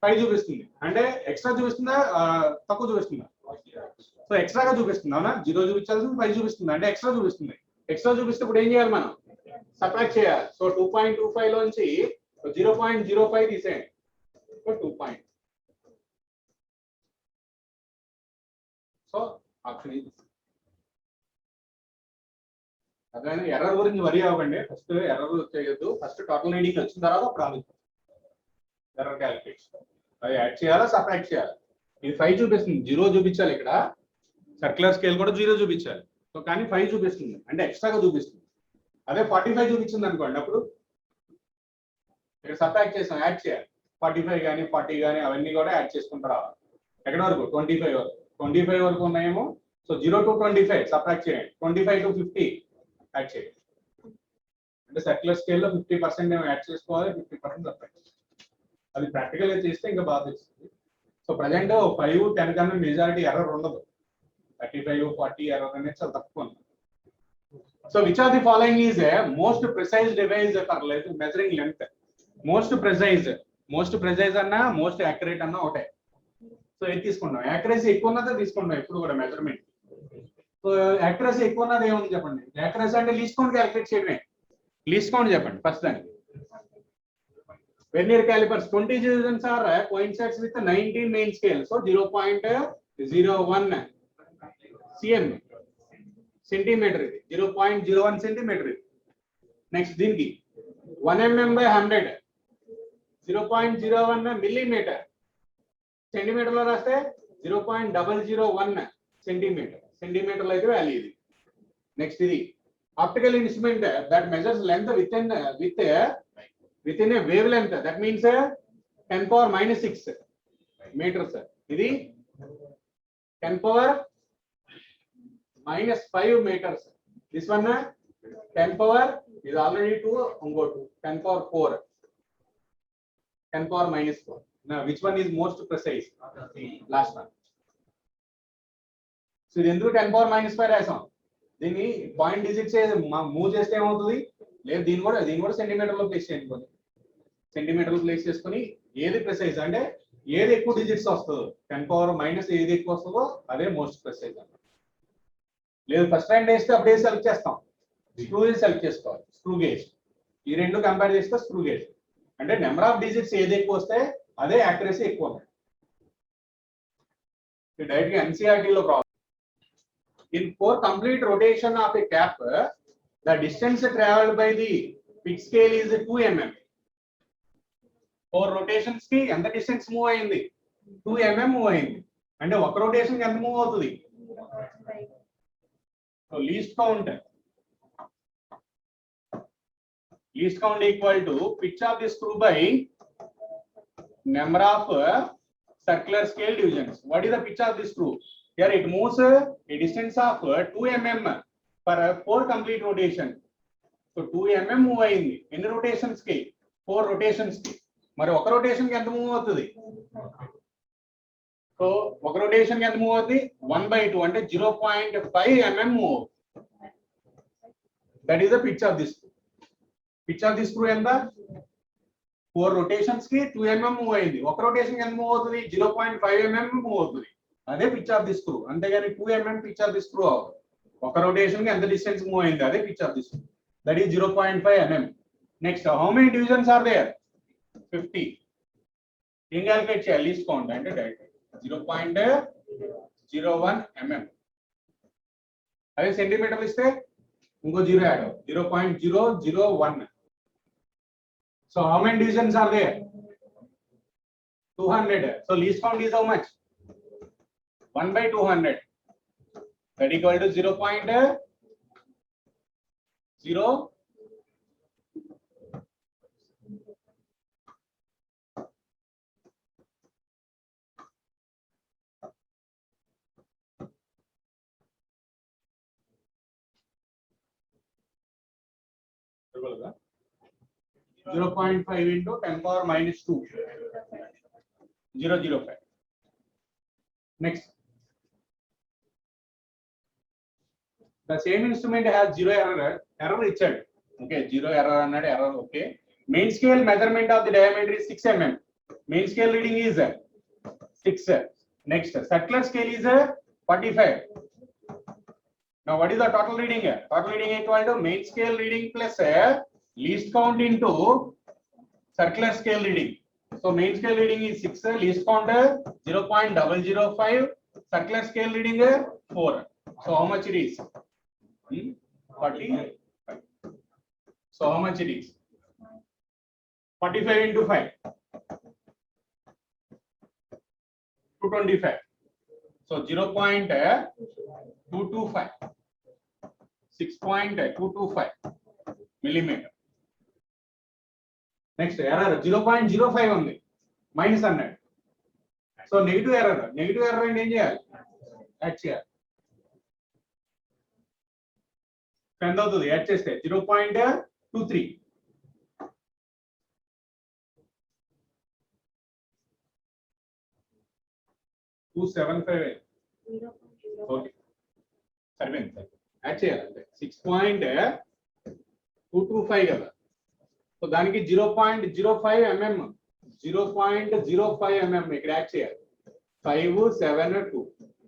[SPEAKER 1] 5 చూపిస్తుంది. అంటే ఎక్స్ట్రా చూపిస్తుందా తక్కువ చూపిస్తుందా, సో ఎక్స్ట్రాగా చూపిస్తుంది అవునా, 0 చూపించాల్సింది 5 చూపిస్తుంది అంటే ఎక్స్ట్రా చూపిస్తుంది. ఎక్స్ట్రా చూపిస్తే ఇప్పుడు ఏం చేయాలి మనం, సబ్ట్రాక్ట్ చేయాలి. సో 2.25 లోంచి 0.05 తీసేయండి. So 2 point. సో ఆప్షన్ ఇది. అదే ఎర్రర్ గురించి వరి అవ్వకండి, ఫస్ట్ ఎర్రర్ చేయొద్దు, ఫస్ట్ టోటల్ రీడింగ్ వచ్చిన తర్వాత అప్పుడు ఆలోచించాలి ఎర్రర్ క్యాలిక్యులేషన్. అది యాడ్ చేయాలా సబ్ట్రాక్ట్ చేయాలి. ఇది 5 చూపిస్తుంది, 0 చూపించాలి ఇక్కడ, సర్క్యులర్ స్కేల్ కూడా 0 చూపించాలి. సో కానీ 5 చూపిస్తుంది అంటే ఎక్స్ట్రాగా చూపిస్తుంది. అదే 45 చూపించింది అనుకోండి, అప్పుడు ఇక్కడ సబ్ట్రాక్ట్ చేసాం, యాడ్ చేయాలి. 45 కానీ 40 కానీ అవన్నీ కూడా యాడ్ చేసుకుంటూ రావాలి. ఎక్కడి వరకు 25 వరకు, 25 వరకు ఉన్నాయేమో. సో 0 to 25 సబ్ట్రాక్ట్ చేయండి, 25 to 50 యాడ్ చేయండి. అంటే సర్క్యులర్ స్కేల్లో 50% ఏమో యాడ్ చేసుకోవాలి, 50% సబ్ట్రాక్ట్ చేయాలి. అది ప్రాక్టికల్ గా చేస్తే ఇంకా బాగా తెలుస్తుంది. సో ప్రజెంట్ 5, 10 కన్నా మెజారిటీ ఎర్రర్ ఉండదు. 35, 40 ఎర్రర్ అనేది చాలా తక్కువ ఉంది. So which are the following is most precise device for measuring length. Most precise అన్నా మోస్ట్ యాక్యురేట్ అన్నా ఒకటే. సో ఇది తీసుకున్నాం, యాక్యురసీ ఎక్కువ ఉన్నదే తీసుకున్నాం ఇప్పుడు కూడా మెజర్మెంట్. సో యాక్యురసీ ఎక్కువ ఉన్నది ఏముంది చెప్పండి, యాక్యురసీ అంటే లీస్ట్ కౌంట్ క్యాలిక్యులేట్ చేయడమే. లీస్ట్ కౌంట్ చెప్పండి ఫస్ట్ దానికి. Vernier calipers 20 divisions are coincides with 19 main scale. So 0.01 cm centimeter, 0.01 centimeter. Next దీనికి 1 mm by 100, 0.01 millimeter. సెంటీమీటర్ లో రాస్తే 0.001 సెంటీమీటర్. సెంటీమీటర్ అయితే వాల్యూ ఇది. నెక్స్ట్ ఇది optical instrument that measures length within a wavelength, that means 10 power minus 6 meters. ఇది 10 power minus 5 meters. This one 10 power is already 2, ingo 2, 10 power 4, 10 power minus 4. Now which one is most precise? Last one. So ఇది ఎందుకు 10 power minus 5 రాసాం, దీన్ని point digits move చేస్తే ఏమవుతుంది, లేదు దీన్ని కూడా సెంటీమీటర్ లో ప్లేస్ చేయండి. సెంటీమీటర్ లో ప్లేస్ చేసుకుని ఏది ప్రిసైజ్ అంటే ఏది ఎక్కువ డిజిట్స్ వస్తుందో, 10 పవర్ మైనస్ ఏది ఎక్కువ వస్తుందో అదే మోస్ట్ ప్రిసైజ్ అన్నమాట. లేదు ఫస్ట్ టైం వేస్తే అప్పుడే సెలెక్ట్ చేస్తాం, స్క్రూ సెలెక్ట్ చేసుకోవాలి, స్క్రూ గేజ్. ఈ రెండు కంపేర్ చేస్తే స్క్రూ గేజ్ అంటే నెంబర్ ఆఫ్ డిజిట్స్ ఏది ఎక్కువ వస్తే అదే యాక్యురసీ ఎక్కువ ఉంది. డైరెక్ట్ గా ఎన్సీఆర్టీ లో problem. In for complete rotation of a cap, the distance traveled by the pitch scale is 2 mm. For rotations ki ఎంత distance move అయింది, 2 mm move అయింది. అంటే ఒక rotation కి ఎంత move అవుతుంది. So least count equal to pitch of the screw by number of circular scale divisions. What is the pitch of the screw? Here it moves a distance of 2 mm for 4 complete rotation. So 2 mm move అయింది ఎన్ని rotations కి, 4 rotations కి. మరి ఒక rotation కి ఎంత move అవుతుంది, so ఒక rotation కి ఎంత మూవ్ అవుతుంది, 1/2 అంటే 0.5 mm move. That is the pitch of this screw. Pitch of this screw ఎంత, 4 rotations కి 2 mm మూవ్ అయింది, ఒక rotation కి ఎంత మూవ్ అవుతుంది, 0.5 mm మూవ్ అవుతుంది. అదే పిచ్ ఆఫ్ ది స్క్రూ. అంతేగాని 2 mm pitch of the screw అవ్వదు. ఒక రొటేషన్ కి ఎంత డిస్టెన్స్ మూవ్ అయింది అదే pitch of the screw. That is 0.5 mm. Next how many divisions are there, 50. ఏం క్యాలిక్యులేట్ చేయాలి, లీస్ట్ కౌంట్ అంటే డైరెక్ట్ 0.01 mm. అదే సెంటీమీటర్ ఇస్తే ఇంకో 0 add 0.001. So how many divisions are there, 200. So least count is how much, 1/200. That equal to 0.0. Right? 0.5 into 10 power minus 2, 0.005. Next. The same instrument has 0 error ichad. Okay, 0 error annade error. Okay. Main scale measurement of the diameter is 6 mm. Main scale reading is 6. Next, circular scale is 45. Now what is the total reading here? Total reading equal to main scale reading plus least count into circular scale reading. So main scale reading is 6, least count 0.005, circular scale reading 4. So how much it is? 45. So how much it is? 45 into 5. 225. So 0.225. 6.225 millimeter. Next error 0.05 only. Minus 100. So negative error and ఏం చేయాలి? Add చేయాలి. ఎంత అవుతుంది add చేస్తే 0.23. Okay సరిపోయింది add చేయాలి 6.225 కదా. So దానికి 0.05 mm 0.05 mm ఇక్కడ యాడ్ చేయాలి 5 7 2.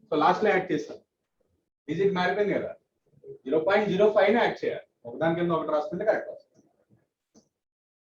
[SPEAKER 1] సో లాస్ట్ లో యాడ్ చేస్తాం. డిజిట్ మారిపోయింది కదా 0.05 యాడ్ చేయాలి. ఒకదాని కింద ఒకటి రాసుకుంటే కరెక్ట్ వస్తుంది.